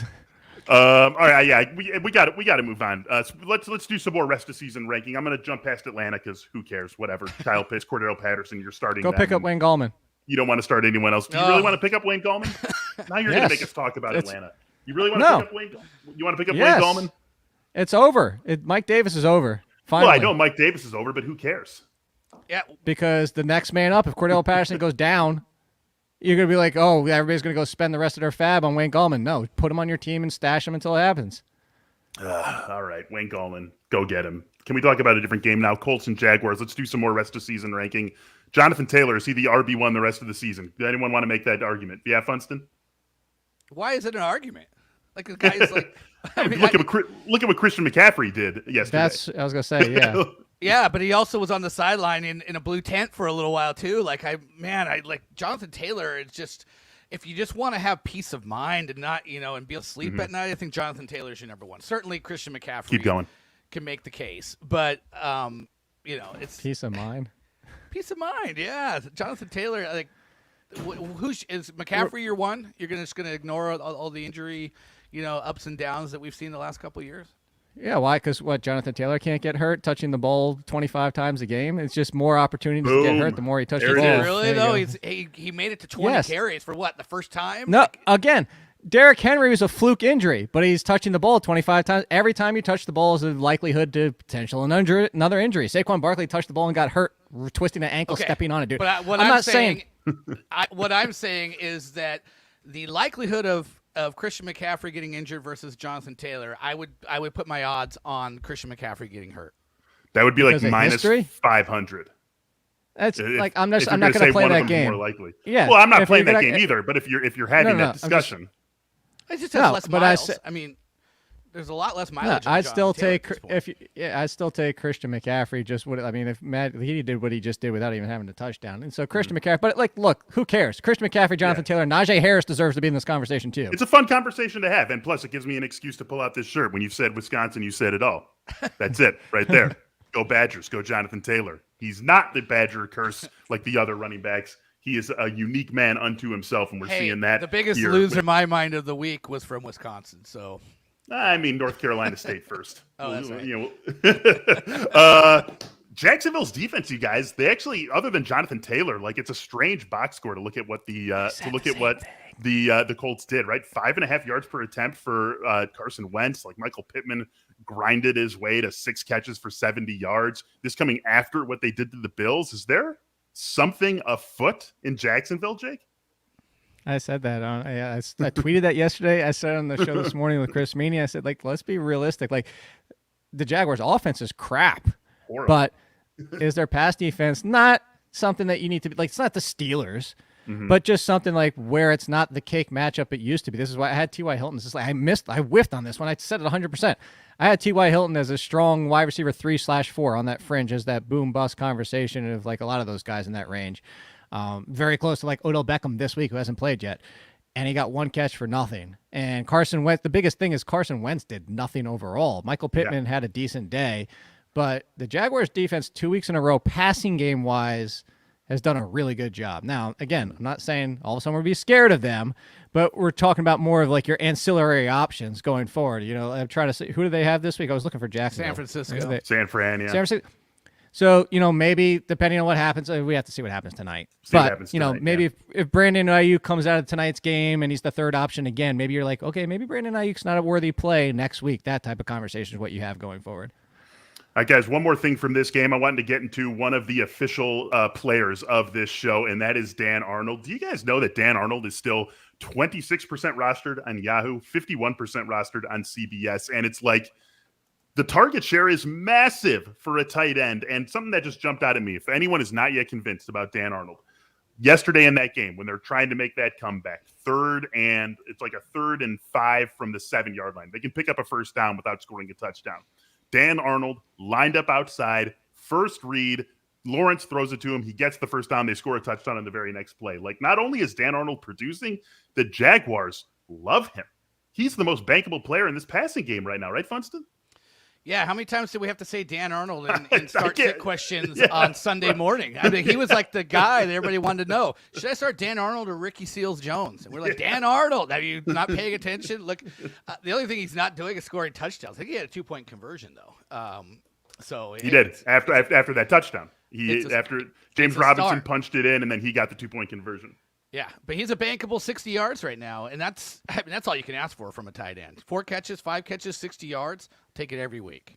All right, yeah, we got it. We got to move on. So let's do some more rest of season ranking. I'm going to jump past Atlanta because who cares? Whatever. Kyle Pitts, Cordero Patterson, you're starting. Go pick up Wayne Gallman. You don't want to start anyone else. Do you really want to pick up Wayne Gallman? Now you're going to make us talk about Atlanta. You really want to pick up Wayne Gallman? You want to pick up Wayne Gallman? It's over. Mike Davis is over. Finally. Well, I know Mike Davis is over, but who cares? Yeah. Because the next man up, if Cordero Patterson goes down, you're going to be like, oh, everybody's going to go spend the rest of their fab on Wayne Gallman. No, put him on your team and stash him until it happens. All right, Wayne Gallman, go get him. Can we talk about a different game now? Colts and Jaguars. Let's do some more rest of season ranking. Jonathan Taylor, is he the RB1 the rest of the season? Does anyone want to make that argument? Yeah, Funston? Why is it an argument? Like the guy's like, look at what Christian McCaffrey did yesterday. I was gonna say, yeah. Yeah, but he also was on the sideline in a blue tent for a little while too. Like Jonathan Taylor is just, if you just want to have peace of mind and not, and be able to sleep at night, I think Jonathan Taylor is your number one. Certainly Christian McCaffrey Keep going. Can make the case, but it's peace of mind. Peace of mind, yeah. Jonathan Taylor, like, is McCaffrey your one? You're just gonna ignore all the injury, ups and downs that we've seen the last couple of years? Yeah, why? Because Jonathan Taylor can't get hurt touching the ball 25 times a game. It's just more opportunities to get hurt the more he touches the ball. Really though, he made it to 20 carries for what, the first time? No, again, Derrick Henry was a fluke injury, but he's touching the ball 25 times. Every time you touch the ball is a likelihood to potential another injury. Saquon Barkley touched the ball and got hurt twisting an ankle, stepping on it, dude. But what I'm saying what I'm saying is that the likelihood of Christian McCaffrey getting injured versus Jonathan Taylor, I would put my odds on Christian McCaffrey getting hurt. That would be like minus 500. That's I'm not going to play that game. More likely. Yeah. Well, I'm not playing that game either. But if you're having that discussion, it just has less miles. I mean, there's a lot less mileage. I'd still take I'd still take Christian McCaffrey. If Matt he did what he just did without even having a touchdown, and so Christian McCaffrey. But look, who cares? Christian McCaffrey, Jonathan Taylor, Najee Harris deserves to be in this conversation too. It's a fun conversation to have, and plus it gives me an excuse to pull out this shirt. When you said Wisconsin, you said it all. That's it, right there. Go Badgers. Go Jonathan Taylor. He's not the Badger curse like the other running backs. He is a unique man unto himself, and we're seeing that. The biggest loser in my mind of the week was from Wisconsin. So, I mean, North Carolina State first. Oh, that's right. Jacksonville's defense, you guys, they actually, other than Jonathan Taylor, it's a strange box score to look at what the Colts did. Right, 5.5 yards per attempt for Carson Wentz. Like Michael Pittman grinded his way to 6 catches for 70 yards. This coming after what they did to the Bills. Is there something afoot in Jacksonville, Jake? I said that I tweeted that yesterday. I said on the show this morning with Chris Meany, I said, let's be realistic. The Jaguars' offense is crap, but is their pass defense not something that you need to be it's not the Steelers, but just something where it's not the cake matchup it used to be. This is why I had T.Y. Hilton. It's just I whiffed on this one. I said it 100%. I had T.Y. Hilton as a strong wide receiver 3/4 on that fringe as that boom bust conversation of a lot of those guys in that range. Very close to Odell Beckham this week, who hasn't played yet. And he got 1 catch for nothing. And Carson Wentz, the biggest thing is Carson Wentz did nothing overall. Michael Pittman had a decent day. But the Jaguars defense 2 weeks in a row, passing game-wise, has done a really good job. Now, again, I'm not saying all of a sudden we'll be scared of them, but we're talking about more of your ancillary options going forward. I'm trying to see, who do they have this week? I was looking for Jacksonville. San Francisco. San Fran, yeah. San Francisco. So, maybe depending on what happens, we have to see what happens tonight. Maybe if Brandon Ayuk comes out of tonight's game and he's the third option again, maybe you're okay, maybe Brandon Ayuk's not a worthy play next week. That type of conversation is what you have going forward. All right, guys, one more thing from this game. I wanted to get into one of the official players of this show, and that is Dan Arnold. Do you guys know that Dan Arnold is still 26% rostered on Yahoo, 51% rostered on CBS? And it's the target share is massive for a tight end. And something that just jumped out at me, if anyone is not yet convinced about Dan Arnold, yesterday in that game when they're trying to make that comeback, third and 5 from the 7-yard line. They can pick up a first down without scoring a touchdown. Dan Arnold lined up outside, first read, Lawrence throws it to him. He gets the first down. They score a touchdown on the very next play. Not only is Dan Arnold producing, the Jaguars love him. He's the most bankable player in this passing game right now, right, Funston? Yeah, how many times did we have to say Dan Arnold and start sick questions on Sunday morning? I mean, he was like the guy that everybody wanted to know. Should I start Dan Arnold or Ricky Seals-Jones? And we're like, Dan Arnold. Are you not paying attention? Look, the only thing he's not doing is scoring touchdowns. I think he had a 2-point conversion, though. He did after that touchdown. After James Robinson punched it in, and then he got the 2-point conversion. Yeah, but he's a bankable 60 yards right now, and that's all you can ask for from a tight end. 4 catches, 5 catches, 60 yards. Take it every week.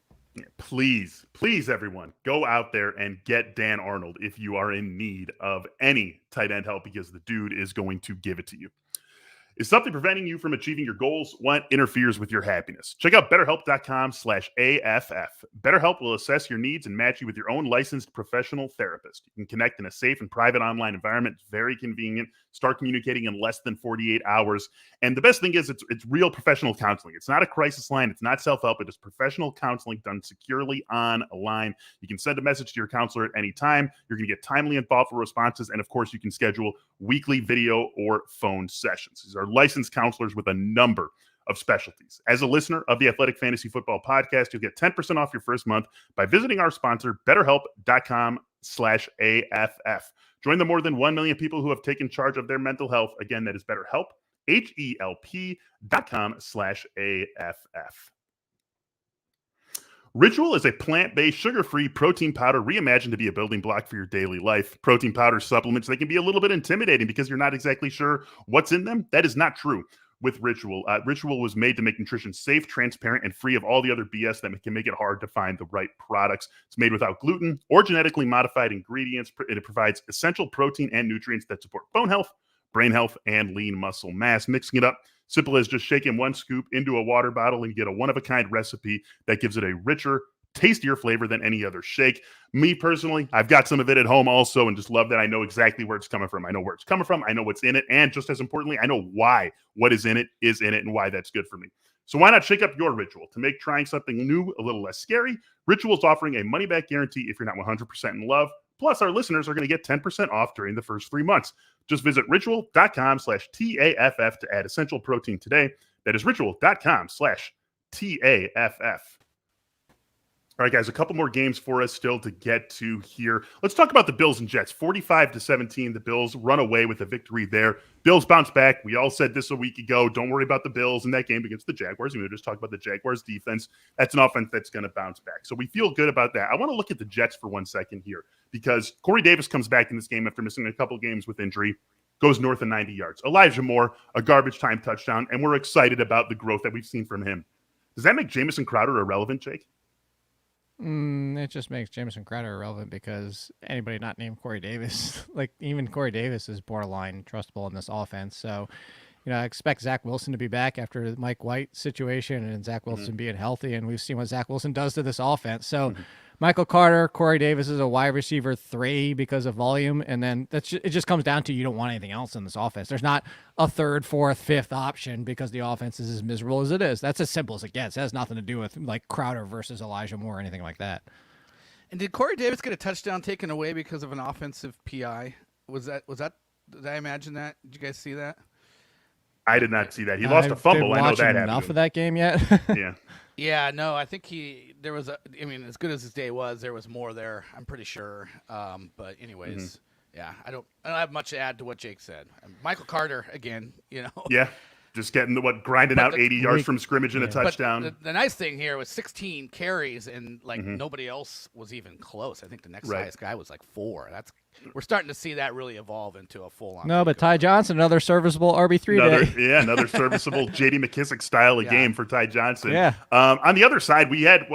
Please, everyone, go out there and get Dan Arnold if you are in need of any tight end help, because the dude is going to give it to you. Is something preventing you from achieving your goals? What interferes with your happiness? Check out BetterHelp.com/AFF. BetterHelp will assess your needs and match you with your own licensed professional therapist. You can connect in a safe and private online environment. It's very convenient. Start communicating in less than 48 hours. And the best thing is it's real professional counseling. It's not a crisis line. It's not self-help. It is professional counseling done securely online. You can send a message to your counselor at any time. You're going to get timely and thoughtful responses. And of course, you can schedule weekly video or phone sessions. These are licensed counselors with a number of specialties. As a listener of the Athletic Fantasy Football Podcast, you'll get 10% off your first month by visiting our sponsor, BetterHelp.com/AFF. Join the more than 1 million people who have taken charge of their mental health. Again, that is BetterHelp, HELP.com/AFF. Ritual is a plant-based, sugar-free protein powder reimagined to be a building block for your daily life. Protein powder supplements, they can be a little bit intimidating because you're not exactly sure what's in them. That is not true with Ritual. Ritual was made to make nutrition safe, transparent, and free of all the other BS that can make it hard to find the right products. It's made without gluten or genetically modified ingredients. It provides essential protein and nutrients that support bone health, brain health, and lean muscle mass. Mixing it up, simple as just shaking 1 scoop into a water bottle and you get a one-of-a-kind recipe that gives it a richer, tastier flavor than any other shake. Me personally, I've got some of it at home also and just love that I know exactly where it's coming from. I know where it's coming from. I know what's in it. And just as importantly, I know why what is in it and why that's good for me. So why not shake up your Ritual to make trying something new a little less scary? Ritual's offering a money-back guarantee if you're not 100% in love. Plus, our listeners are going to get 10% off during the first 3 months. Just visit ritual.com/TAFF to add essential protein today. That is ritual.com/TAFF. All right, guys, a couple more games for us still to get to here. Let's talk about the Bills and Jets. 45-17, the Bills run away with a victory there. Bills bounce back. We all said this a week ago. Don't worry about the Bills in that game against the Jaguars. We were just talking about the Jaguars defense. That's an offense that's going to bounce back. So we feel good about that. I want to look at the Jets for 1 second here because Corey Davis comes back in this game after missing a couple of games with injury, goes north of 90 yards. Elijah Moore, a garbage time touchdown, and we're excited about the growth that we've seen from him. Does that make Jamison Crowder irrelevant, Jake? It just makes Jamison Crowder irrelevant because anybody not named Corey Davis, like even Corey Davis is borderline trustable in this offense. So, I expect Zach Wilson to be back after the Mike White situation and Zach Wilson being healthy. And we've seen what Zach Wilson does to this offense. So Michael Carter, Corey Davis is a wide receiver 3 because of volume. And then it just comes down to you don't want anything else in this offense. There's not a 3rd, 4th, 5th option because the offense is as miserable as it is. That's as simple as it gets. It has nothing to do with like Crowder versus Elijah Moore or anything like that. And did Corey Davis get a touchdown taken away because of an offensive PI? Was that? Did I imagine that? Did you guys see that? I did not see that. He lost a fumble. I know that happened. Enough of that game yet? Yeah. Yeah, no, I think as good as his day was, there was more there, I'm pretty sure. But anyways, yeah, I don't have much to add to what Jake said. Michael Carter, again, Yeah, just getting grinding out 80 yards from scrimmage and a touchdown. But the nice thing here was 16 carries and nobody else was even close. I think the next highest guy was like 4. We're starting to see that really evolve into a full-on. No, but Ty Johnson, another serviceable RB3 day. Yeah, another serviceable J.D. McKissick style of game for Ty Johnson. Yeah. On the other side, we had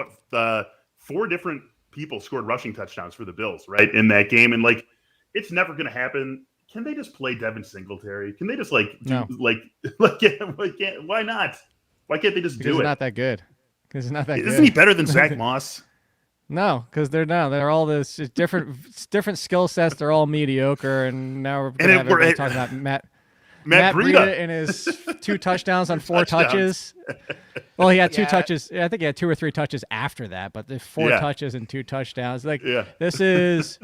4 different people scored rushing touchdowns for the Bills, right, in that game. And it's never going to happen. Can they just play Devin Singletary? Can they just why not? Why can't they just do it? He's not that good. Isn't he better than Zach Moss? No, because they're all this different skill sets. They're all mediocre, and now we're talking about Matt Breida and his 2 touchdowns on 4 touches. Well, he had 2 touches. I think he had 2 or 3 touches after that, but the 4 touches and 2 touchdowns. This is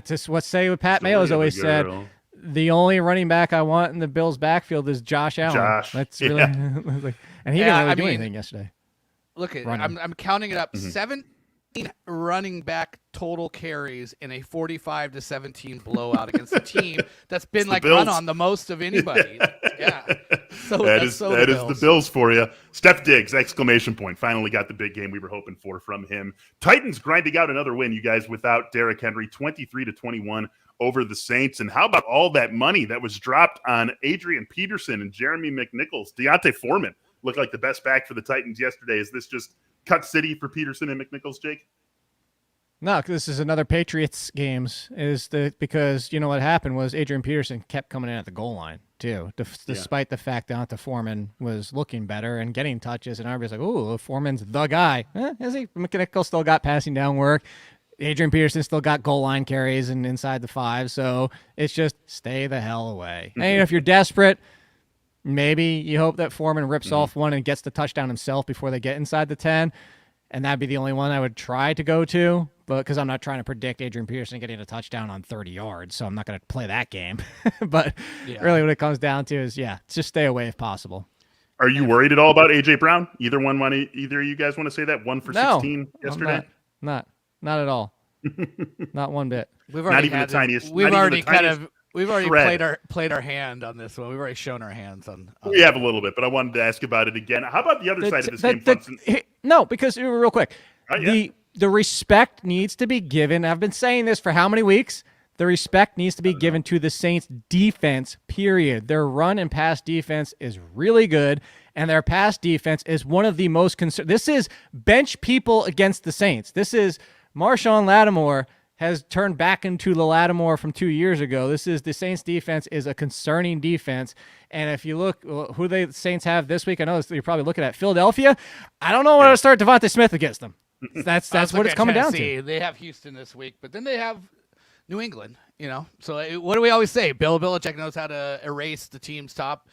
just what Pat Mayo has always said. The only running back I want in the Bills' backfield is Josh Allen. That's really, and he didn't really do anything yesterday. Look at running. I'm counting it up. 17 running back total carries in a 45-17 blowout against a team that's been like Bills. run on the most of anybody. Yeah. So that is the Bills for you. Steph Diggs, exclamation point. Finally got the big game we were hoping for from him. Titans grinding out another win, you guys, without Derrick Henry, 23-21 over the Saints. And how about all that money that was dropped on Adrian Peterson and Jeremy McNichols? Deontay Foreman looked like the best back for the Titans yesterday. Is this just cut city for Peterson and McNichols, Jake? No, this is another Patriots games. Because you know what happened was Adrian Peterson kept coming in at the goal line too, despite the fact that Deontay Foreman was looking better and getting touches, and everybody's like, "Oh, Foreman's the guy." Is he? McNichols still got passing down work. Adrian Peterson still got goal line carries and inside the 5. So it's just stay the hell away. And if you're desperate, maybe you hope that Foreman rips off one and gets the touchdown himself before they get inside the 10. And that'd be the only one I would try to go to, but because I'm not trying to predict Adrian Peterson getting a touchdown on 30 yards, so I'm not going to play that game. But really what it comes down to is, just stay away if possible. Are you worried at all about A.J. Brown? Either of you guys want to say that? 1 for 16 yesterday? Not at all. Not one bit. We've already not even the tiniest. We've already shred. played our hand on this one. We've already shown our hands on we have a little bit, but I wanted to ask about it again. How about the other side of this game, Funston? No, because real quick, the respect needs to be given. I've been saying this for how many weeks? The respect needs to be given to the Saints defense, period. Their run and pass defense is really good, and their pass defense is one of the most concerned. This is bench people against the Saints. This is Marshawn Lattimore has turned back into the Lattimore from 2 years ago. This is the Saints defense is a concerning defense. And if you look who the Saints have this week, I know you're probably looking at Philadelphia. I don't know where to start DeVonta Smith against them. That's what it's coming down to. They have Houston this week, but then they have New England, So what do we always say? Bill Belichick knows how to erase the team's top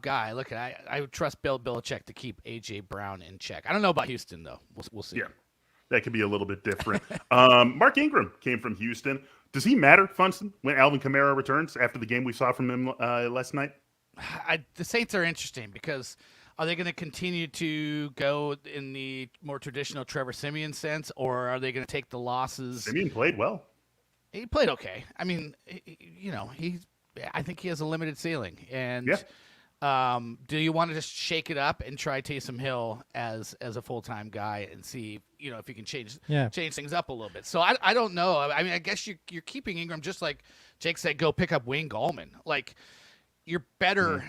guy. Look, I trust Bill Belichick to keep A.J. Brown in check. I don't know about Houston, though. We'll see. Yeah. That could be a little bit different. Mark Ingram came from Houston. Does he matter, Funston, when Alvin Kamara returns after the game we saw from him last night? The Saints are interesting because are they going to continue to go in the more traditional Trevor Siemian sense, or are they going to take the losses? Siemian played well. He played okay. I mean, I think he has a limited ceiling. And do you want to just shake it up and try Taysom Hill as a full-time guy and see, if you can change things up a little bit? So I don't know. I mean, I guess you're keeping Ingram, just like Jake said, go pick up Wayne Gallman. Like, you're better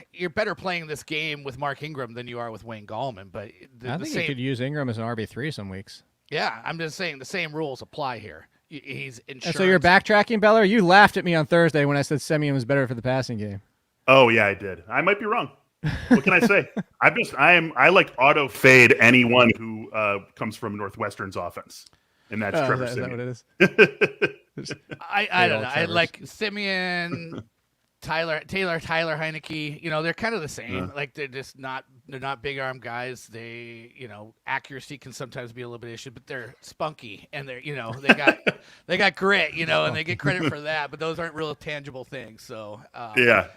playing this game with Mark Ingram than you are with Wayne Gallman. But I think you could use Ingram as an RB3 some weeks. Yeah, I'm just saying the same rules apply here. He's insurance. And so you're backtracking, Beller? You laughed at me on Thursday when I said Siemian was better for the passing game. Oh yeah, I did. I might be wrong. What can I say? I like auto fade anyone who comes from Northwestern's offense, and that's Trevor Siemian. Is that what it is? I don't know. I like Siemian, Tyler Heineke. They're kind of the same. Like they're not big arm guys. They accuracy can sometimes be a little bit issue, but they're spunky and they're they got grit. And they get credit for that. But those aren't real tangible things. So yeah.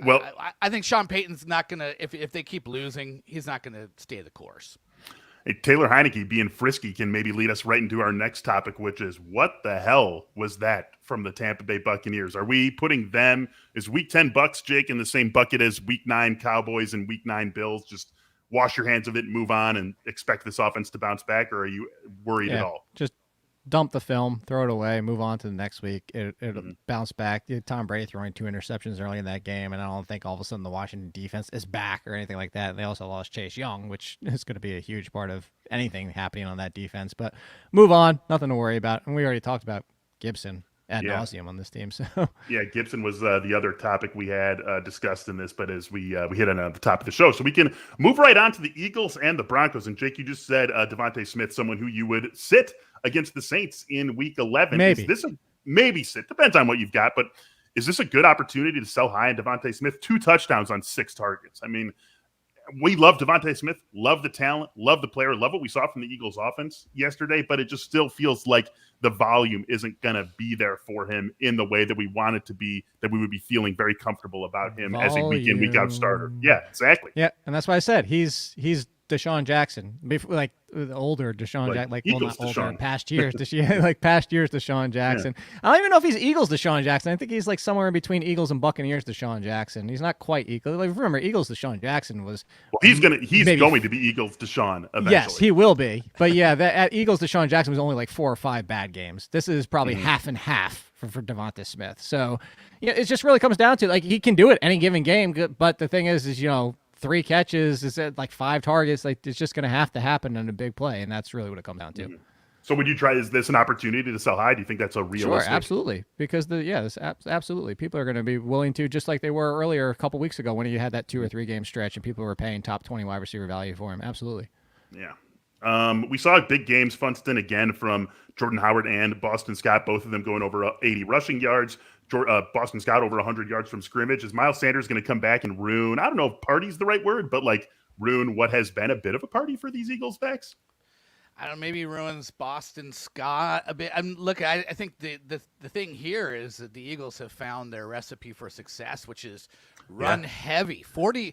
Well, I think Sean Payton's not going to, if they keep losing, he's not going to stay the course. Hey, Taylor Heineke being frisky can maybe lead us right into our next topic, which is what the hell was that from the Tampa Bay Buccaneers? Are we putting them, is Week 10 Bucks, Jake, in the same bucket as Week 9 Cowboys and Week 9 Bills? Just wash your hands of it and move on and expect this offense to bounce back, or are you worried at all? Just dump the film, throw it away, move on to the next week. It'll bounce back. Tom Brady throwing 2 interceptions early in that game, and I don't think all of a sudden the Washington defense is back or anything like that. They also lost Chase Young, which is going to be a huge part of anything happening on that defense. But move on, nothing to worry about. And we already talked about Gibson ad nauseum on this team. So yeah, Gibson was the other topic we had discussed in this, but as we hit on the top of the show, so we can move right on to the Eagles and the Broncos. And Jake, you just said DeVonta Smith, someone who you would sit against the Saints in Week 11. Maybe. Is this maybe sit? Depends on what you've got, but is this a good opportunity to sell high on DeVonta Smith? 2 touchdowns on 6 targets. I mean, we love DeVonta Smith, love the talent, love the player, love what we saw from the Eagles offense yesterday, but it just still feels like the volume isn't going to be there for him in the way that we want it to be, that we would be feeling very comfortable about him as a week in, week out starter. Yeah, exactly. Yeah, and that's why I said he's Deshaun Jackson, before, like the older Deshaun Jackson, like well, Eagles not older, Deshaun. past years, like past years Deshaun Jackson. I don't even know if he's Eagles Deshaun Jackson. I think he's like somewhere in between Eagles and Buccaneers Deshaun Jackson. He's not quite Eagles. Like remember, Eagles Deshaun Jackson was. Well, he's going to be Eagles Deshaun eventually. Yes, he will be. But yeah, at Eagles Deshaun Jackson was only like 4 or 5 bad games. This is probably half and half for DeVonta Smith. So it just really comes down to like he can do it any given game. But the thing is 3 catches is at like 5 targets. Like it's just going to have to happen in a big play, and that's really what it comes down to. So would you try? Is this an opportunity to sell high? Do you think that's a realistic? Sure, absolutely. Because absolutely, people are going to be willing to, just like they were earlier a couple weeks ago when you had that 2 or 3 game stretch and people were paying top 20 wide receiver value for him. Absolutely. Yeah. We saw big games, Funston, again from Jordan Howard and Boston Scott, both of them going over 80 rushing yards. Boston Scott over 100 yards from scrimmage. Is Miles Sanders going to come back and ruin, I don't know if party's the right word, but like ruin what has been a bit of a party for these Eagles backs? I don't know, maybe ruins Boston Scott a bit. I think the thing here is that the Eagles have found their recipe for success, which is run heavy. 40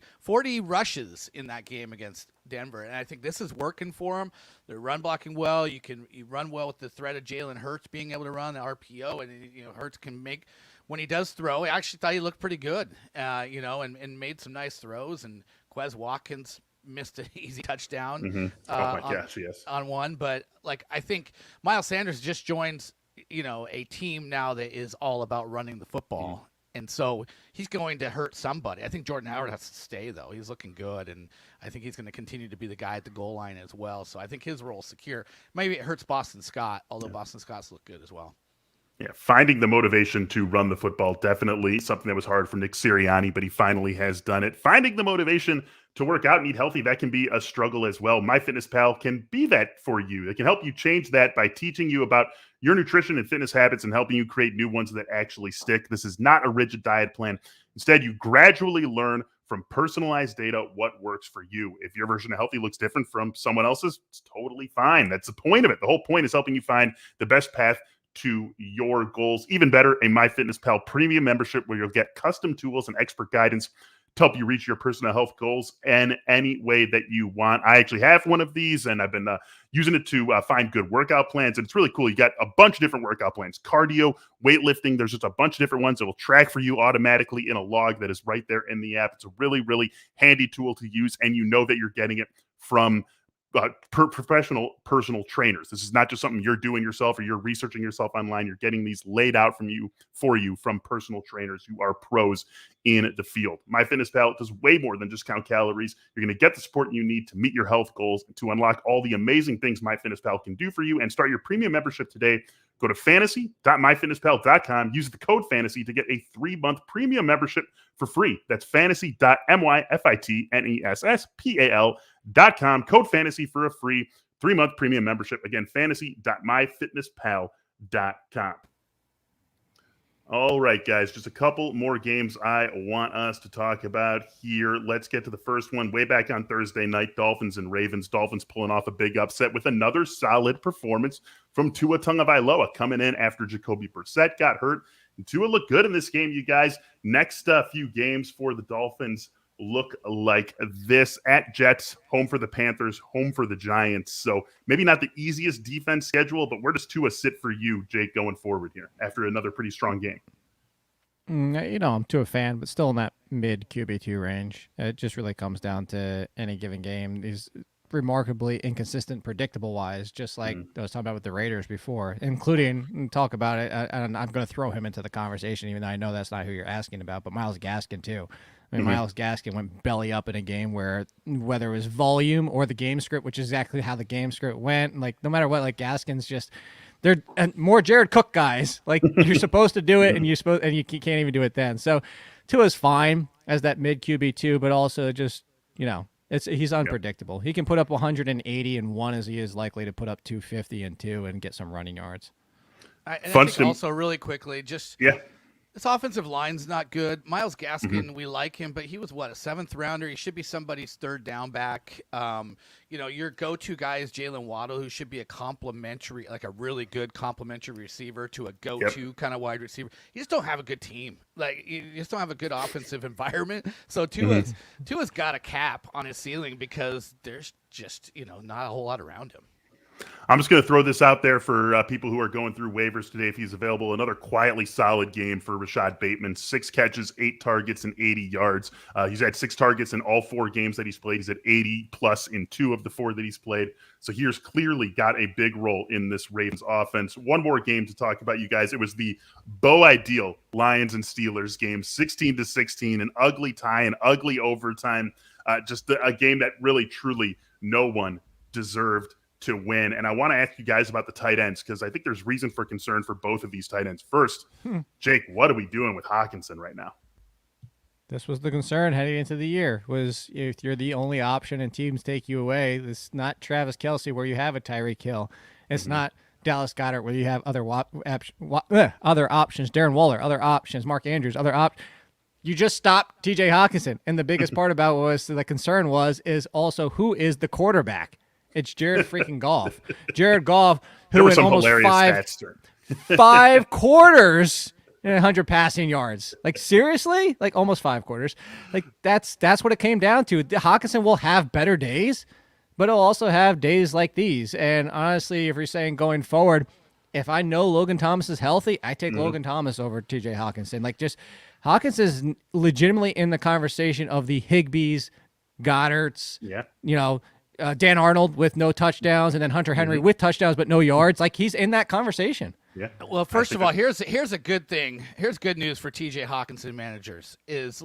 rushes in that game against Denver, and I think this is working for them. They're run blocking well. You run well with the threat of Jalen Hurts being able to run the RPO, and Hurts can make when he does throw. I actually thought he looked pretty good, and made some nice throws. And Quez Watkins missed an easy touchdown on one, but like I think Miles Sanders just joins a team now that is all about running the football, and so he's going to hurt somebody. I think Jordan Howard has to stay though. He's looking good, and I think he's going to continue to be the guy at the goal line as well. So I think his role is secure. Maybe it hurts Boston Scott, although Boston Scott's look good as well. Yeah, finding the motivation to run the football, definitely something that was hard for Nick Sirianni, but he finally has done it. Finding the motivation to work out and eat healthy, that can be a struggle as well. MyFitnessPal can be that for you. It can help you change that by teaching you about your nutrition and fitness habits and helping you create new ones that actually stick. This is not a rigid diet plan. Instead, you gradually learn from personalized data what works for you. If your version of healthy looks different from someone else's, it's totally fine. That's the point of it. The whole point is helping you find the best path to your goals. Even better, a MyFitnessPal premium membership where you'll get custom tools and expert guidance to help you reach your personal health goals in any way that you want. I actually have one of these, and I've been using it to find good workout plans, and it's really cool. You got a bunch of different workout plans, cardio, weightlifting. There's just a bunch of different ones that will track for you automatically in a log that is right there in the app. It's a really, really handy tool to use, and you know that you're getting it from professional personal trainers. This is not just something you're doing yourself or you're researching yourself online. You're getting these laid out for you from personal trainers who are pros in the field. MyFitnessPal does way more than just count calories. You're going to get the support you need to meet your health goals, to unlock all the amazing things MyFitnessPal can do for you, and start your premium membership today. Go to fantasy.myfitnesspal.com. Use the code FANTASY to get a 3-month premium membership for free. That's fantasy.myfitnesspal.com. Code FANTASY for a free 3-month premium membership. Again, fantasy.myfitnesspal.com. All right, guys, just a couple more games I want us to talk about here. Let's get to the first one. Way back on Thursday night, Dolphins and Ravens. Dolphins pulling off a big upset with another solid performance from Tua Tagovailoa, coming in after Jacoby Brissett got hurt. And Tua looked good in this game, you guys. Next few games for the Dolphins look like this: at Jets, home for the Panthers, home for the Giants. So maybe not the easiest defense schedule, but where does Tua sit for you, Jake, going forward here after another pretty strong game? I'm Tua fan, but still in that mid QB2 range. It just really comes down to any given game. He's remarkably inconsistent, predictable-wise, just like I was talking about with the Raiders before, including, talk about it, and I'm going to throw him into the conversation, even though I know that's not who you're asking about, but Myles Gaskin, too. I mean, Myles Gaskin went belly up in a game where, whether it was volume or the game script, which is exactly how the game script went, like, no matter what, like, Gaskin's just, they're more Jared Cook guys. Like, you're supposed to do it, and you can't even do it then. So, Tua's fine as that mid QB2, but also just, he's unpredictable. He can put up 180 in one as he is likely to put up 250 in two and get some running yards. I think also really quickly, This offensive line's not good. Myles Gaskin, we like him, but he was, a 7th rounder? He should be somebody's third down back. Your go-to guy is Jalen Waddle, who should be a really good complementary receiver to a go-to kind of wide receiver. You just don't have a good team. You just don't have a good offensive environment. So Tua's got a cap on his ceiling because there's just, not a whole lot around him. I'm just going to throw this out there for people who are going through waivers today. If he's available, another quietly solid game for Rashod Bateman. 6 catches, 8 targets, and 80 yards. He's had 6 targets in all 4 games that he's played. He's at 80+ in 2 of the 4 that he's played. So he's clearly got a big role in this Ravens offense. One more game to talk about, you guys. It was the ideal Lions and Steelers game, 16-16, an ugly tie, an ugly overtime. Just a game that really, truly no one deserved to win. And I want to ask you guys about the tight ends because I think there's reason for concern for both of these tight ends. First, Jake, what are we doing with Hockenson right now? This was the concern heading into the year, was if you're the only option and teams take you away. It's not Travis Kelce where you have a Tyreek Hill. It's not Dallas Goedert where you have other options. Darren Waller, other options. Mark Andrews, other options. You just stopped TJ Hockenson. And the biggest part about the concern is also who is the quarterback. It's Jared freaking Goff. Jared Goff, who in almost 5 quarters and 100 passing yards. Seriously? Almost 5 quarters. That's what it came down to. Hockenson will have better days, but he'll also have days like these. And honestly, if you're saying going forward, if I know Logan Thomas is healthy, I take Logan Thomas over TJ Hockenson. Hockenson is legitimately in the conversation of the Higbees, Goddards, Dan Arnold with no touchdowns, and then Hunter Henry with touchdowns but no yards. He's in that conversation. Yeah. Well, first of all, here's a good thing. Here's good news for TJ Hockenson managers. Is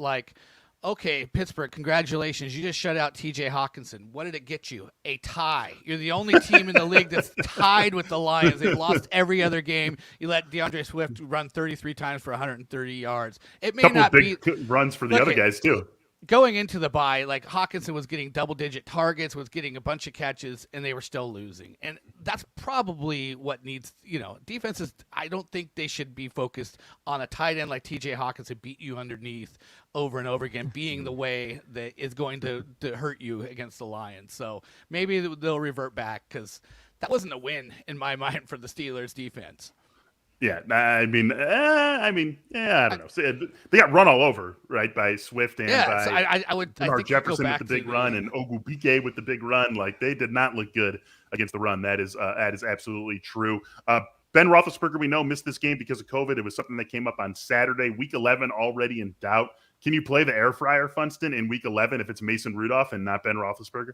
okay, Pittsburgh, congratulations. You just shut out TJ Hockenson. What did it get you? A tie. You're the only team in the league that's tied with the Lions. They've lost every other game. You let DeAndre Swift run 33 times for 130 yards. It may not be runs for the other guys too. Going into the bye, Hockenson was getting double-digit targets, was getting a bunch of catches, and they were still losing. And that's probably what needs, defenses. I don't think they should be focused on a tight end like TJ Hockenson beat you underneath over and over again, being the way that is going to hurt you against the Lions. So maybe they'll revert back because that wasn't a win in my mind for the Steelers defense. Yeah, I don't know. They got run all over, right, by Swift and by so I would Mark Jefferson with the big run and Ogwubike with the big run. They did not look good against the run. That is absolutely true. Ben Roethlisberger, we know, missed this game because of COVID. It was something that came up on Saturday. Week 11 already in doubt. Can you play the air fryer, Funston, in Week 11 if it's Mason Rudolph and not Ben Roethlisberger?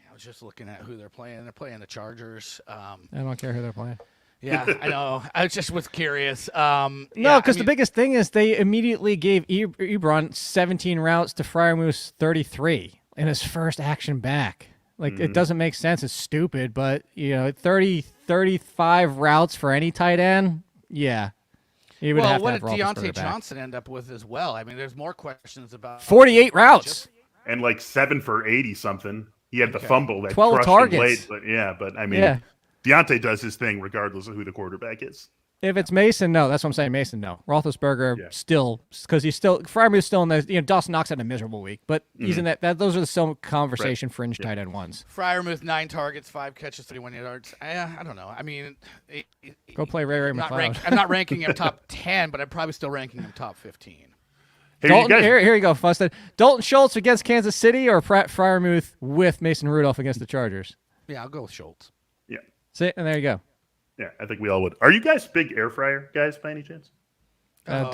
I was just looking at who they're playing. They're playing the Chargers. I don't care who they're playing. Yeah, I know. I just was curious. The biggest thing is they immediately gave Ebron 17 routes to Freiermuth 33 in his first action back. It doesn't make sense. It's stupid, but 35 routes for any tight end. Yeah. What did Deontay Johnson end up with as well? I mean, there's more questions about 48 routes and 7 for 80 something. He had the fumble that 12 crushed targets. him late, Deontay does his thing regardless of who the quarterback is. If it's Mason, no. That's what I'm saying. Mason, no. Roethlisberger still, because Freiermuth's still in the. Dawson Knox had a miserable week, but he's in that. Those are the conversation fringe tight end ones. Freiermuth 9 targets, 5 catches, 31 yards. I don't know. I mean, go play Ray McLeod. I'm not ranking him top 10, but I'm probably still ranking him top 15. Hey, here you go, Funston. Dalton Schultz against Kansas City or Freiermuth with Mason Rudolph against the Chargers? Yeah, I'll go with Schultz. Yeah. See, and there you go. Yeah, I think we all would. Are you guys big air fryer guys by any chance? Do we have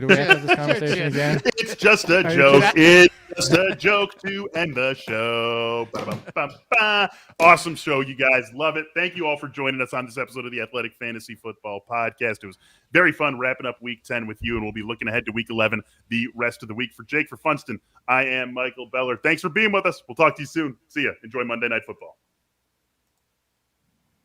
to have this conversation again? It's just a joke. It's just a joke to end the show. Ba-ba-ba-ba. Awesome show, you guys. Love it. Thank you all for joining us on this episode of the Athletic Fantasy Football Podcast. It was very fun wrapping up Week 10 with you, and we'll be looking ahead to Week 11 the rest of the week. For Jake, for Funston, I am Michael Beller. Thanks for being with us. We'll talk to you soon. See ya. Enjoy Monday Night Football.